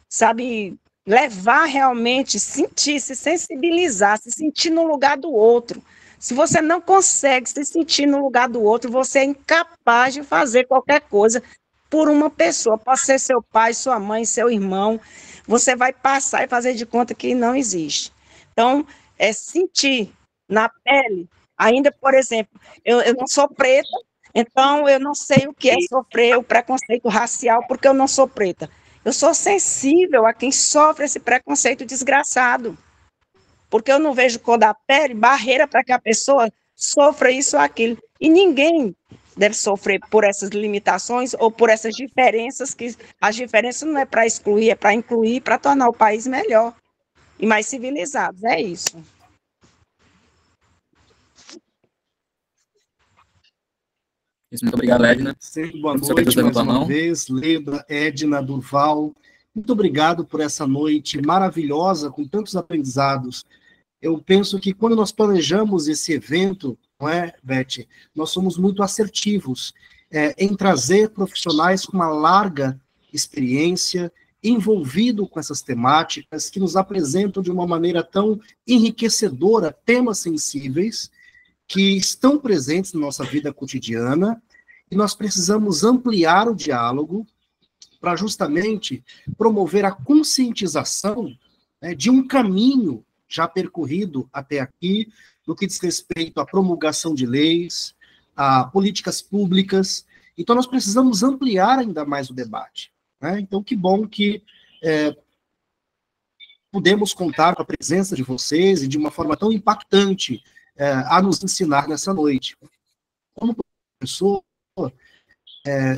sabe, levar realmente, sentir, se sensibilizar, se sentir no lugar do outro. Se você não consegue se sentir no lugar do outro, você é incapaz de fazer qualquer coisa por uma pessoa, pode ser seu pai, sua mãe, seu irmão. Você vai passar e fazer de conta que não existe. Então, é sentir na pele, ainda, por exemplo, eu não sou preta, então eu não sei o que é sofrer o preconceito racial, porque eu não sou preta. Eu sou sensível a quem sofre esse preconceito desgraçado, porque eu não vejo cor da pele, barreira para que a pessoa sofra isso ou aquilo. E ninguém deve sofrer por essas limitações ou por essas diferenças, que as diferenças não é para excluir, é para incluir, para tornar o país melhor e mais civilizado. É isso. Muito obrigado, Edna. Sempre boa noite mais uma vez, Leda, Edna, Durval. Muito obrigado por essa noite maravilhosa, com tantos aprendizados. Eu penso que quando nós planejamos esse evento, não é, Beth? Nós somos muito assertivos em trazer profissionais com uma larga experiência, envolvido com essas temáticas, que nos apresentam de uma maneira tão enriquecedora temas sensíveis que estão presentes na nossa vida cotidiana, e nós precisamos ampliar o diálogo para justamente promover a conscientização, né, de um caminho já percorrido até aqui, no que diz respeito à promulgação de leis, a políticas públicas. Então, nós precisamos ampliar ainda mais o debate, né? Então, que bom que pudemos contar com a presença de vocês e de uma forma tão impactante a nos ensinar nessa noite. Como professor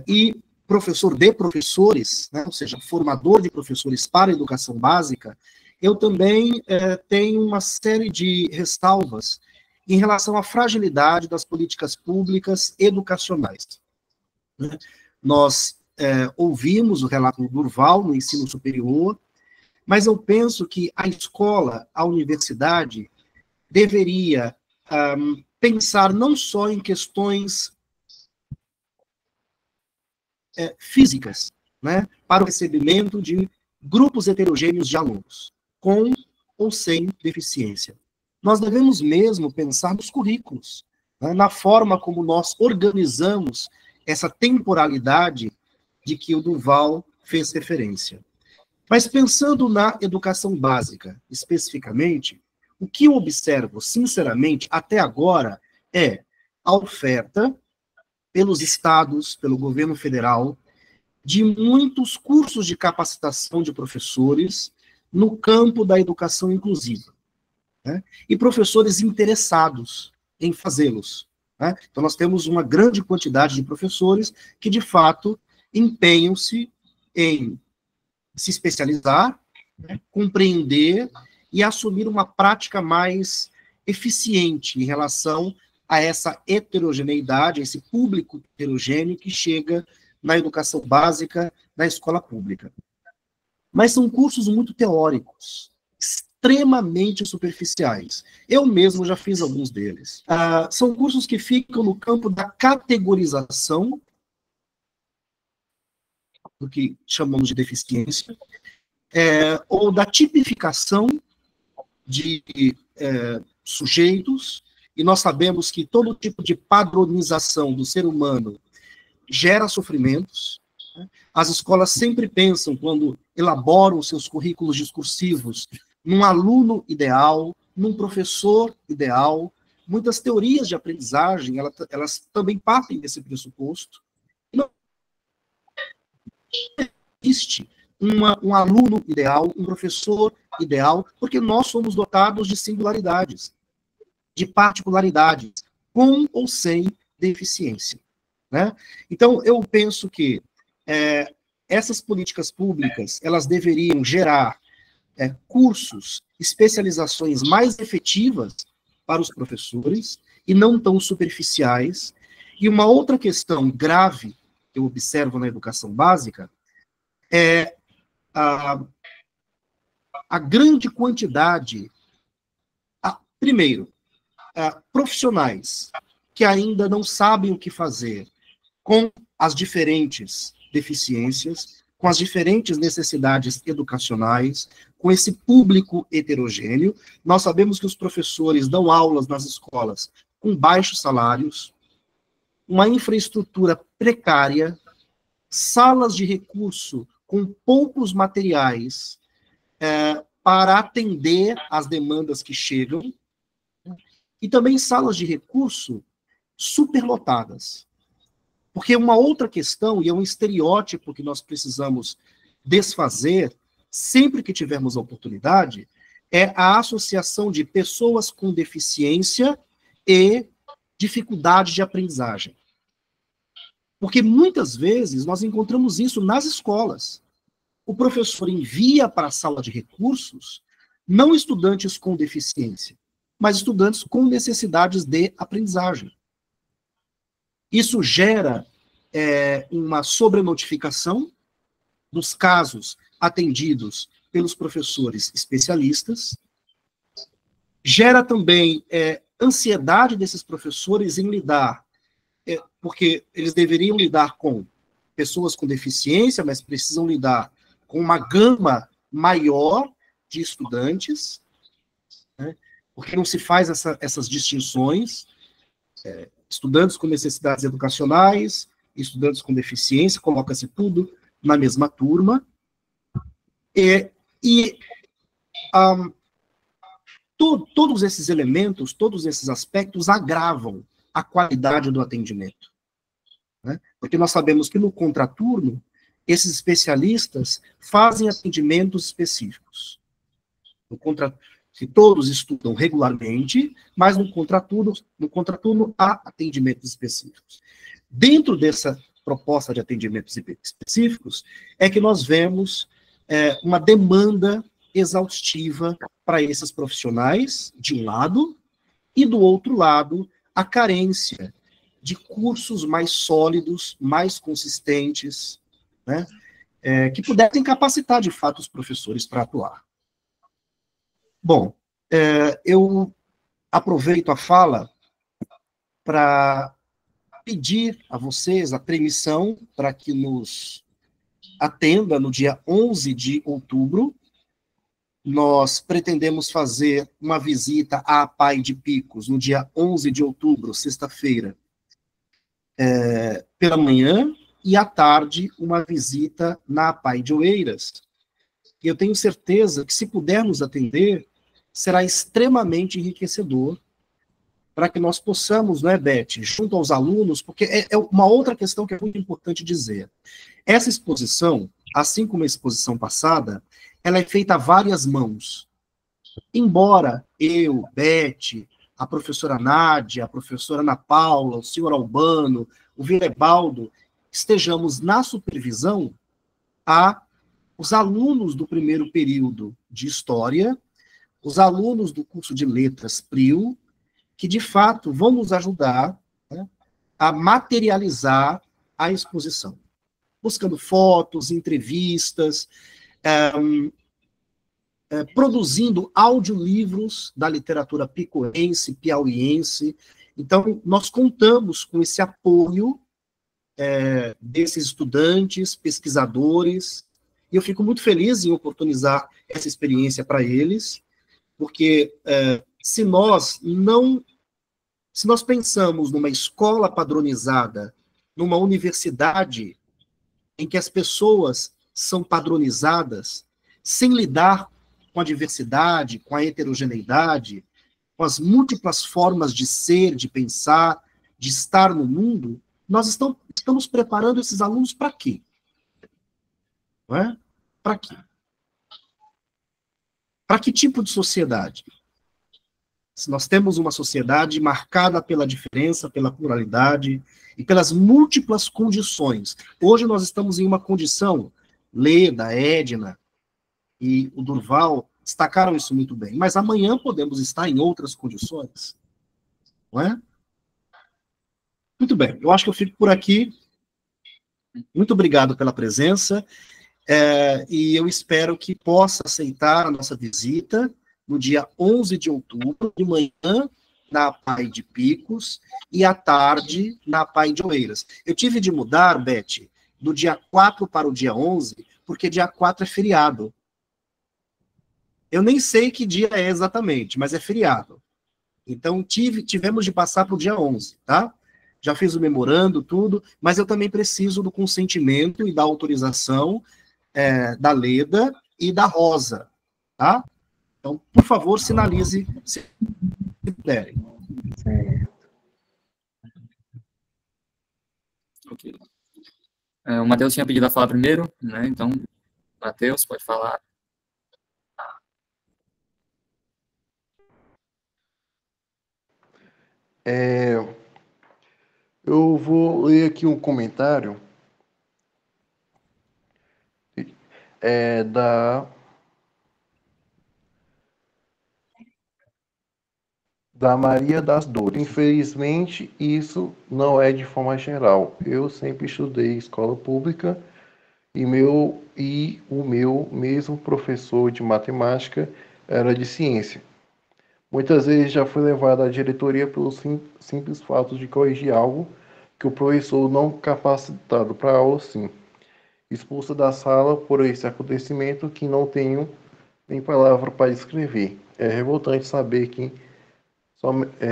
e professor de professores, né, ou seja, formador de professores para a educação básica, eu também tenho uma série de ressalvas em relação à fragilidade das políticas públicas educacionais. Né? Nós ouvimos o relato do Durval no ensino superior, mas eu penso que a escola, a universidade, deveria pensar não só em questões físicas, né, para o recebimento de grupos heterogêneos de alunos, com ou sem deficiência. Nós devemos mesmo pensar nos currículos, né, na forma como nós organizamos essa temporalidade de que o Durval fez referência. Mas pensando na educação básica, especificamente, o que eu observo, sinceramente, até agora, é a oferta pelos estados, pelo governo federal, de muitos cursos de capacitação de professores no campo da educação inclusiva, né? E professores interessados em fazê-los, né? Então, nós temos uma grande quantidade de professores que, de fato, empenham-se em se especializar, né, compreender e assumir uma prática mais eficiente em relação a essa heterogeneidade, a esse público heterogêneo que chega na educação básica, na escola pública. Mas são cursos muito teóricos, extremamente superficiais. Eu mesmo já fiz alguns deles. São cursos que ficam no campo da categorização, do que chamamos de deficiência, ou da tipificação de sujeitos, e nós sabemos que todo tipo de padronização do ser humano gera sofrimentos, né? As escolas sempre pensam, quando elaboram seus currículos discursivos, num aluno ideal, num professor ideal. Muitas teorias de aprendizagem, elas também partem desse pressuposto. Não existe um aluno ideal, um professor ideal, porque nós somos dotados de singularidades, de particularidades, com ou sem deficiência, né? Então, eu penso que essas políticas públicas, elas deveriam gerar cursos, especializações mais efetivas para os professores, e não tão superficiais. E uma outra questão grave que eu observo na educação básica é a grande quantidade, primeiro, profissionais que ainda não sabem o que fazer com as diferentes deficiências, com as diferentes necessidades educacionais, com esse público heterogêneo. Nós sabemos que os professores dão aulas nas escolas com baixos salários, uma infraestrutura precária, salas de recurso com poucos materiais para atender às demandas que chegam, e também salas de recurso superlotadas. Porque uma outra questão, e é um estereótipo que nós precisamos desfazer, sempre que tivermos a oportunidade, é a associação de pessoas com deficiência e dificuldade de aprendizagem. Porque muitas vezes nós encontramos isso nas escolas. O professor envia para a sala de recursos não estudantes com deficiência, mas estudantes com necessidades de aprendizagem. Isso gera uma sobrenotificação dos casos atendidos pelos professores especialistas, gera também ansiedade desses professores em lidar, porque eles deveriam lidar com pessoas com deficiência, mas precisam lidar com uma gama maior de estudantes, né, porque não se faz essas distinções, estudantes com necessidades educacionais, estudantes com deficiência, coloca-se tudo na mesma turma. todos esses elementos, todos esses aspectos agravam a qualidade do atendimento, né? Porque nós sabemos que no contraturno, esses especialistas fazem atendimentos específicos. Que todos estudam regularmente, mas no contraturno há atendimentos específicos. Dentro dessa proposta de atendimentos específicos, é que nós vemos uma demanda exaustiva para esses profissionais, de um lado, e do outro lado, a carência de cursos mais sólidos, mais consistentes, né, que pudessem capacitar, de fato, os professores para atuar. Bom, eu aproveito a fala para pedir a vocês a permissão para que nos atenda no dia 11 de outubro. Nós pretendemos fazer uma visita à APAE de Picos no dia 11 de outubro, sexta-feira, pela manhã, e à tarde uma visita na APAE de Oeiras. E eu tenho certeza que, se pudermos atender, será extremamente enriquecedor para que nós possamos, não é, Beth, junto aos alunos, porque é uma outra questão que é muito importante dizer. Essa exposição, assim como a exposição passada, ela é feita a várias mãos. Embora eu, Beth, a professora Nádia, a professora Ana Paula, o senhor Albano, o Vilebaldo, estejamos na supervisão, os alunos do primeiro período de História, os alunos do curso de Letras PRIO, que, de fato, vão nos ajudar, né, a materializar a exposição, buscando fotos, entrevistas, produzindo audiolivros da literatura picoense, piauiense. Então, nós contamos com esse apoio desses estudantes, pesquisadores, e eu fico muito feliz em oportunizar essa experiência para eles, porque se nós pensamos numa escola padronizada, numa universidade em que as pessoas são padronizadas, sem lidar com a diversidade, com a heterogeneidade, com as múltiplas formas de ser, de pensar, de estar no mundo, nós estamos preparando esses alunos para quê? Não é? Para quê? Para que tipo de sociedade? Se nós temos uma sociedade marcada pela diferença, pela pluralidade e pelas múltiplas condições. Hoje nós estamos em uma condição, Leda, Edna e o Durval destacaram isso muito bem, mas amanhã podemos estar em outras condições. Não é? Muito bem, eu acho que eu fico por aqui. Muito obrigado pela presença, e eu espero que possa aceitar a nossa visita no dia 11 de outubro, de manhã, na APAE de Picos, e à tarde, na APAE de Oeiras. Eu tive de mudar, Beth, do dia 4 para o dia 11, porque dia 4 é feriado. Eu nem sei que dia é exatamente, mas é feriado. Então, tivemos de passar para o dia 11, tá? Já fiz o memorando, tudo, mas eu também preciso do consentimento e da autorização da Leda e da Rosa, tá? Então, por favor, sinalize se puderem. Certo. Ok. O Matheus tinha pedido a falar primeiro, né? Então, Matheus, pode falar. Eu vou ler aqui um comentário da Maria das Dores. Infelizmente, isso não é de forma geral. Eu sempre estudei escola pública e o meu mesmo professor de matemática era de ciência. Muitas vezes já fui levado à diretoria pelo simples fato de corrigir algo que o professor não capacitado para a aula, sim. Expulsa da sala por esse acontecimento que não tenho nem palavra para descrever. É revoltante saber que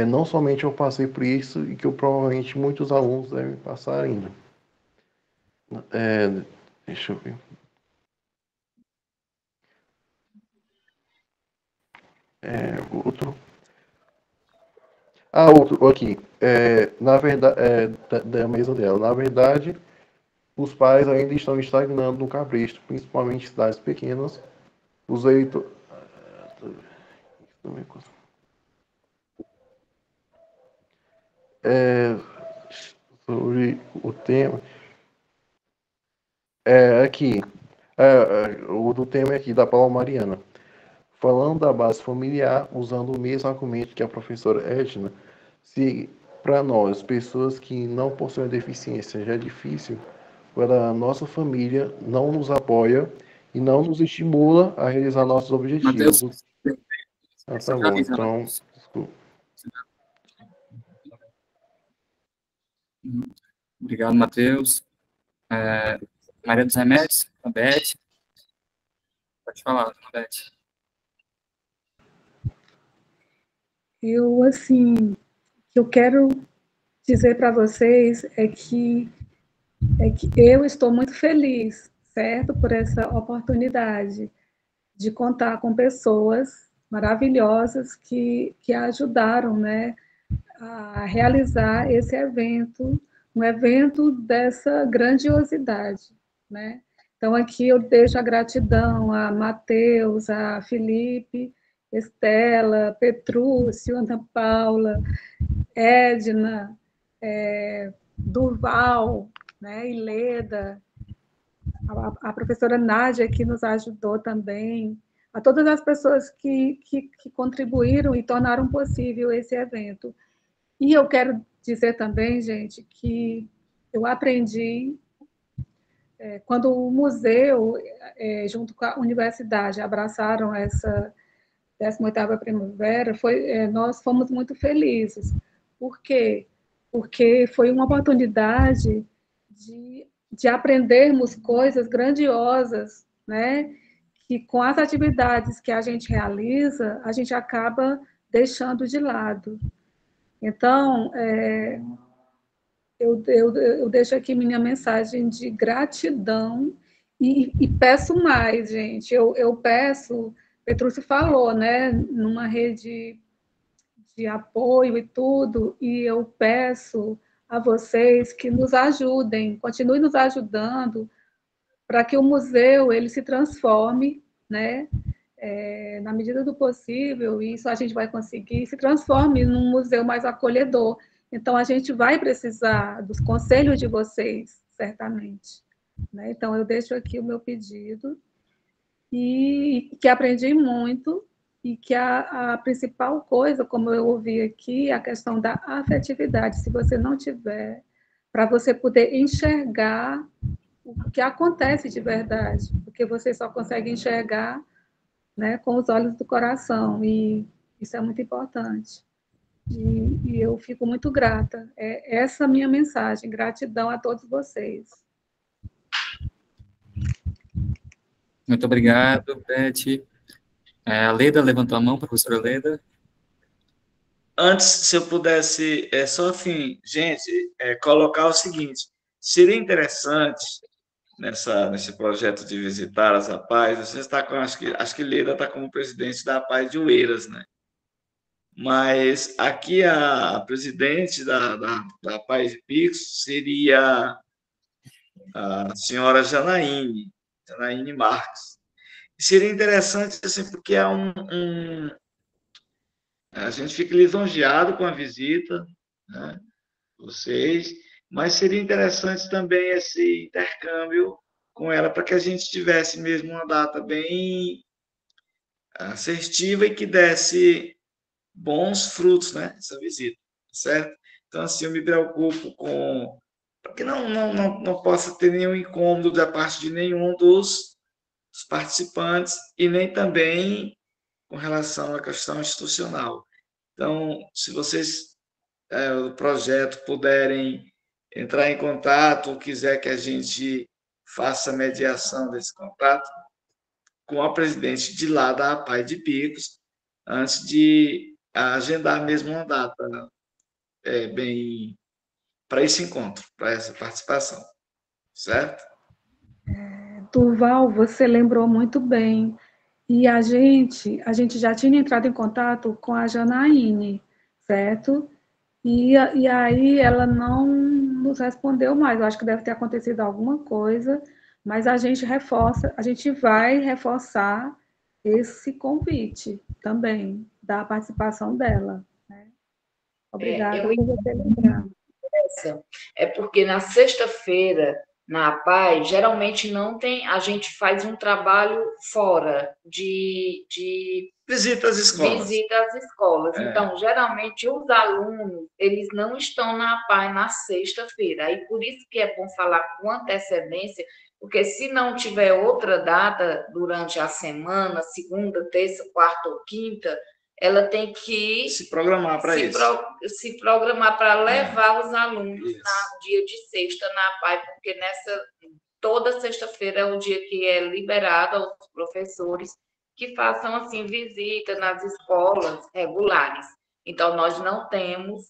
não somente eu passei por isso e que provavelmente muitos alunos devem passar ainda. Deixa eu ver. Outro. Outro aqui. Na verdade, da mesa dela. Na verdade, os pais ainda estão estagnando no cabresto, principalmente em cidades pequenas. Os eleitores. Sobre o tema. Aqui. O do tema aqui, da Paula Mariana. Falando da base familiar, usando o mesmo argumento que a professora Edna, se para nós, pessoas que não possuem deficiência, já é difícil, para a nossa família não nos apoia e não nos estimula a realizar nossos objetivos. Matheus, Tá bom, então, desculpa. Obrigado, Matheus. Maria dos Remédios, a Beth. Pode falar, dona Beth. O que eu quero dizer para vocês é que eu estou muito feliz, certo, por essa oportunidade de contar com pessoas maravilhosas que ajudaram, né, a realizar esse evento, um evento dessa grandiosidade, né? Então, aqui eu deixo a gratidão a Matheus, a Felipe, Estela, Petrúcio, Ana Paula, Edna, Durval, né, Ileda, a professora Nádia, que nos ajudou também, a todas as pessoas que contribuíram e tornaram possível esse evento. E eu quero dizer também, gente, que eu aprendi, quando o museu, junto com a universidade, abraçaram essa 18ª Primavera, nós fomos muito felizes. Por quê? Porque foi uma oportunidade de aprendermos coisas grandiosas, né? Que com as atividades que a gente realiza, a gente acaba deixando de lado. Então, eu deixo aqui minha mensagem de gratidão e peço mais, gente. Eu peço, Petrúcio falou, né, numa rede de apoio e tudo, e eu peço a vocês que nos ajudem, continuem nos ajudando para que o museu ele se transforme, né, na medida do possível, e isso a gente vai conseguir, se transforme num museu mais acolhedor. Então, a gente vai precisar dos conselhos de vocês, certamente, né? Então, eu deixo aqui o meu pedido, e que aprendi muito, e que a principal coisa, como eu ouvi aqui, é a questão da afetividade. Se você não tiver, para você poder enxergar o que acontece de verdade, porque você só consegue enxergar, né, com os olhos do coração, e isso é muito importante. E eu fico muito grata. Essa a minha mensagem, gratidão a todos vocês. Muito obrigado, Beth. A Leda levantou a mão, professora Leda. Antes, se eu pudesse, só assim, gente, colocar o seguinte, seria interessante, nesse projeto de visitar as APAES, você está com, acho que Leda está como presidente da APAES de Oeiras, né? Mas aqui a presidente da APAES de Picos seria a senhora Janaíne Marques. E seria interessante, assim, porque a gente fica lisonjeado com a visita, né, vocês, mas seria interessante também esse intercâmbio com ela, para que a gente tivesse mesmo uma data bem assertiva e que desse bons frutos, né, essa visita, certo? Então, assim, eu me preocupo para que não possa ter nenhum incômodo da parte de nenhum dos participantes e nem também com relação à questão institucional. Então, se vocês, do projeto, puderem entrar em contato ou quiser que a gente faça a mediação desse contato com a presidente de lá da APAE de Picos, antes de agendar mesmo uma data bem para esse encontro, para essa participação, certo? Durval, você lembrou muito bem. E a gente já tinha entrado em contato com a Janaíne, certo? E aí ela não nos respondeu mais. Eu acho que deve ter acontecido alguma coisa, mas a gente vai reforçar esse convite também, da participação dela. Né? Obrigada por você lembrar. É porque na sexta-feira, na APAE, geralmente não tem, a gente faz um trabalho fora de visita às escolas. Então, geralmente, os alunos, eles não estão na APAE na sexta-feira. Aí, por isso que é bom falar com antecedência, porque se não tiver outra data durante a semana, segunda, terça, quarta ou quinta, ela tem que se programar para isso. Se programar para levar os alunos no dia de sexta na APAE, porque toda sexta-feira é o dia que é liberado aos professores que façam assim visita nas escolas regulares. Então, nós não temos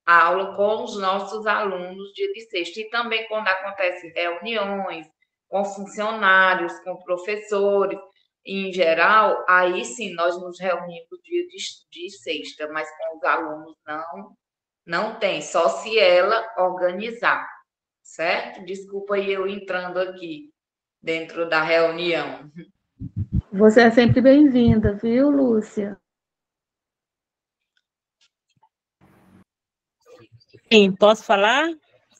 aula com os nossos alunos dia de sexta. E também quando acontecem reuniões com funcionários, com professores, em geral, aí sim nós nos reunimos dia de sexta, mas com os alunos não tem, só se ela organizar, certo? Desculpa aí eu entrando aqui dentro da reunião. Você é sempre bem-vinda, viu, Lúcia? Sim, posso falar?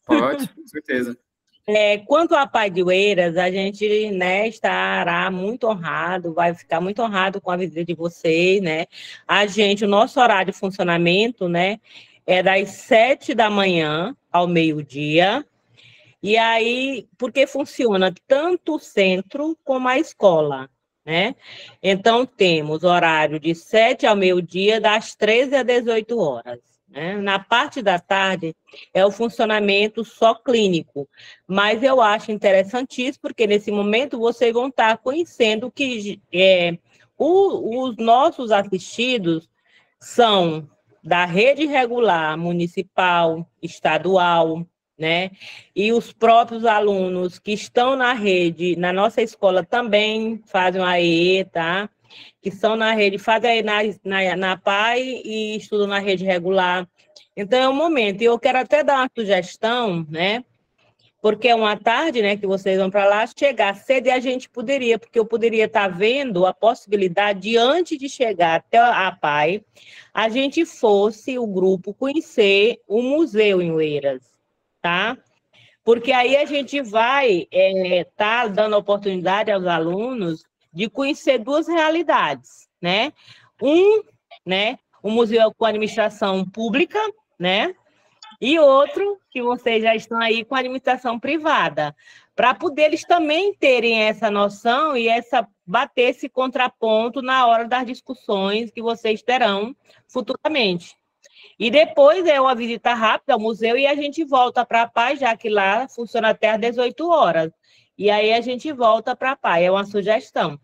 Pode, com certeza. Quanto à APAE de Oeiras, a gente, né, estará muito honrado, vai ficar muito honrado com a visita de vocês, né? O nosso horário de funcionamento, né, é das 7 da manhã ao meio-dia. E aí, porque funciona tanto o centro como a escola, né? Então, temos horário de 7 ao meio-dia, das 13 às 18 horas. Né? Na parte da tarde é o funcionamento só clínico, mas eu acho interessantíssimo, porque nesse momento vocês vão estar conhecendo que os nossos assistidos são da rede regular, municipal, estadual, né? E os próprios alunos que estão na rede, na nossa escola também fazem a AE, tá? Que são na rede, fazem na APAE e estudam na rede regular. Então, é um momento. E eu quero até dar uma sugestão, né? Porque é uma tarde, né, que vocês vão para lá, chegar cedo e a gente poderia, porque eu poderia estar vendo a possibilidade de, antes de chegar até a APAE, a gente fosse, o grupo, conhecer o museu em Oeiras, tá? Porque aí a gente vai estar dando oportunidade aos alunos de conhecer duas realidades, né? Né, o museu com administração pública, né? E outro, que vocês já estão aí com a administração privada, para poder eles também terem essa noção e bater esse contraponto na hora das discussões que vocês terão futuramente. E depois é uma visita rápida ao museu e a gente volta para a APAE, já que lá funciona até às 18 horas. E aí a gente volta para a APAE, é uma sugestão.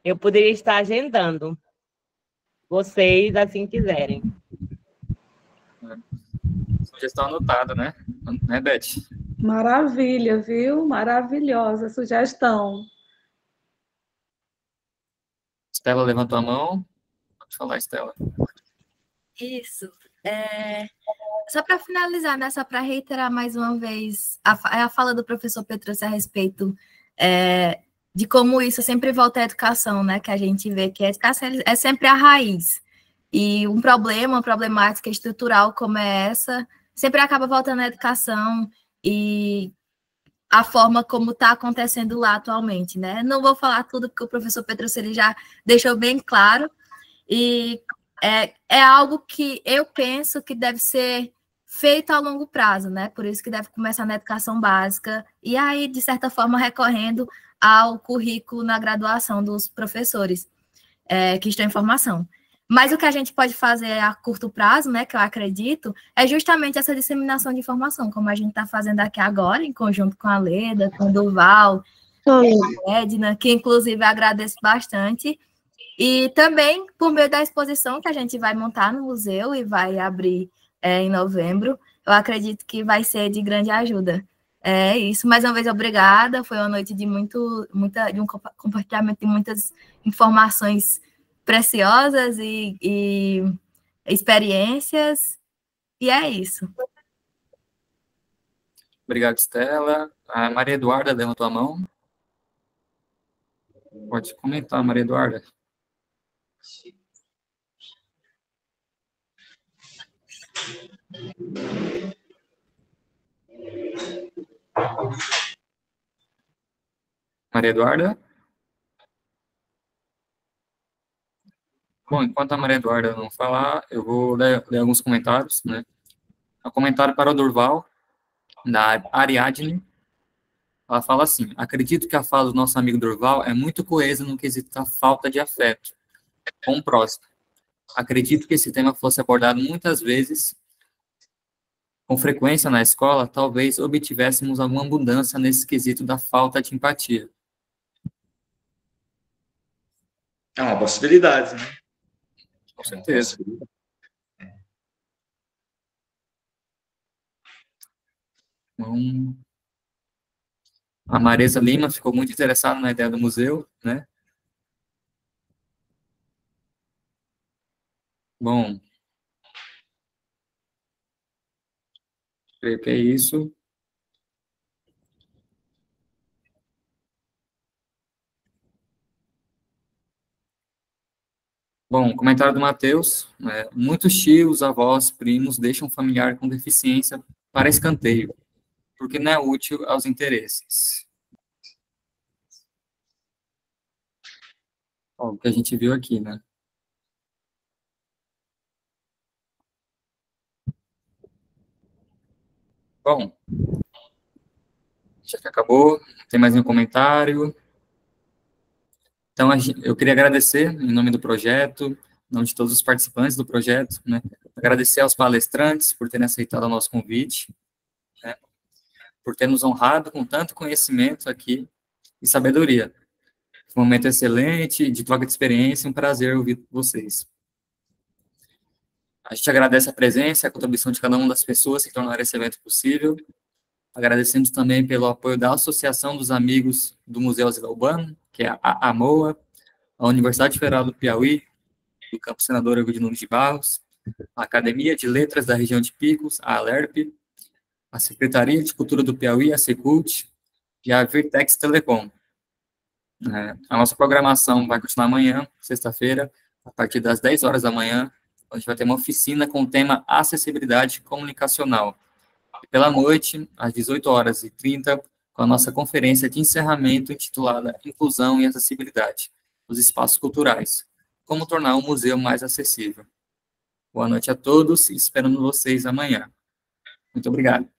Eu poderia estar agendando. Vocês, assim quiserem. Sugestão anotada, né? Né, Beth? Maravilha, viu? Maravilhosa sugestão. Estela levantou a mão. Pode falar, Estela. Isso. Só para finalizar, né? Só para reiterar mais uma vez a fala do professor Petrucci a respeito de como isso sempre volta à educação, né? Que a gente vê que a educação é sempre a raiz. E uma problemática estrutural como é essa, sempre acaba voltando à educação e a forma como está acontecendo lá atualmente, né? Não vou falar tudo, porque o professor Petrucci ele já deixou bem claro, e é algo que eu penso que deve ser feito a longo prazo, né? Por isso que deve começar na educação básica, e aí, de certa forma, recorrendo ao currículo na graduação dos professores que estão em formação. Mas o que a gente pode fazer a curto prazo, né, que eu acredito, é justamente essa disseminação de informação, como a gente está fazendo aqui agora, em conjunto com a Leda, com o Durval, com a Edna, que inclusive agradeço bastante, e também por meio da exposição que a gente vai montar no museu e vai abrir em novembro, eu acredito que vai ser de grande ajuda. É isso, mais uma vez, obrigada. Foi uma noite de um compartilhamento de muitas informações preciosas e experiências. E é isso. Obrigado, Estela. A Maria Eduarda levantou a mão. Pode comentar, Maria Eduarda. Maria Eduarda? Bom, enquanto a Maria Eduarda não falar, eu vou ler alguns comentários, né? O comentário para o Durval, da Ariadne. Ela fala assim: acredito que a fala do nosso amigo Durval é muito coesa no quesito da falta de afeto com o próximo. Acredito que esse tema fosse abordado muitas vezes, com frequência na escola, talvez obtivéssemos alguma abundância nesse quesito da falta de empatia. É uma possibilidade, né? Com certeza. Então, a Marisa Lima ficou muito interessada na ideia do museu, né? Bom, creio que é isso. Bom, comentário do Matheus, né? Muitos tios, avós, primos deixam um familiar com deficiência para escanteio, porque não é útil aos interesses. Ó, o que a gente viu aqui, né? Bom, já que acabou, tem mais um comentário. Então, eu queria agradecer, em nome do projeto, em nome de todos os participantes do projeto, né? Agradecer aos palestrantes por terem aceitado o nosso convite, né? Por ter nos honrado com tanto conhecimento aqui e sabedoria. Foi um momento excelente, de troca de experiência, um prazer ouvir vocês. A gente agradece a presença e a contribuição de cada uma das pessoas que tornaram esse evento possível. Agradecemos também pelo apoio da Associação dos Amigos do Museu Zilauban, que é a AMOA, a Universidade Federal do Piauí, do Campo Senador Eudes Nunes de Barros, a Academia de Letras da Região de Picos, a ALERP, a Secretaria de Cultura do Piauí, a Secult, e a Virtex Telecom. A nossa programação vai continuar amanhã, sexta-feira, a partir das 10 horas da manhã, onde a gente vai ter uma oficina com o tema Acessibilidade Comunicacional. E pela noite, às 18h30, com a nossa conferência de encerramento intitulada Inclusão e Acessibilidade nos Espaços Culturais. Como tornar um museu mais acessível. Boa noite a todos e esperamos vocês amanhã. Muito obrigado.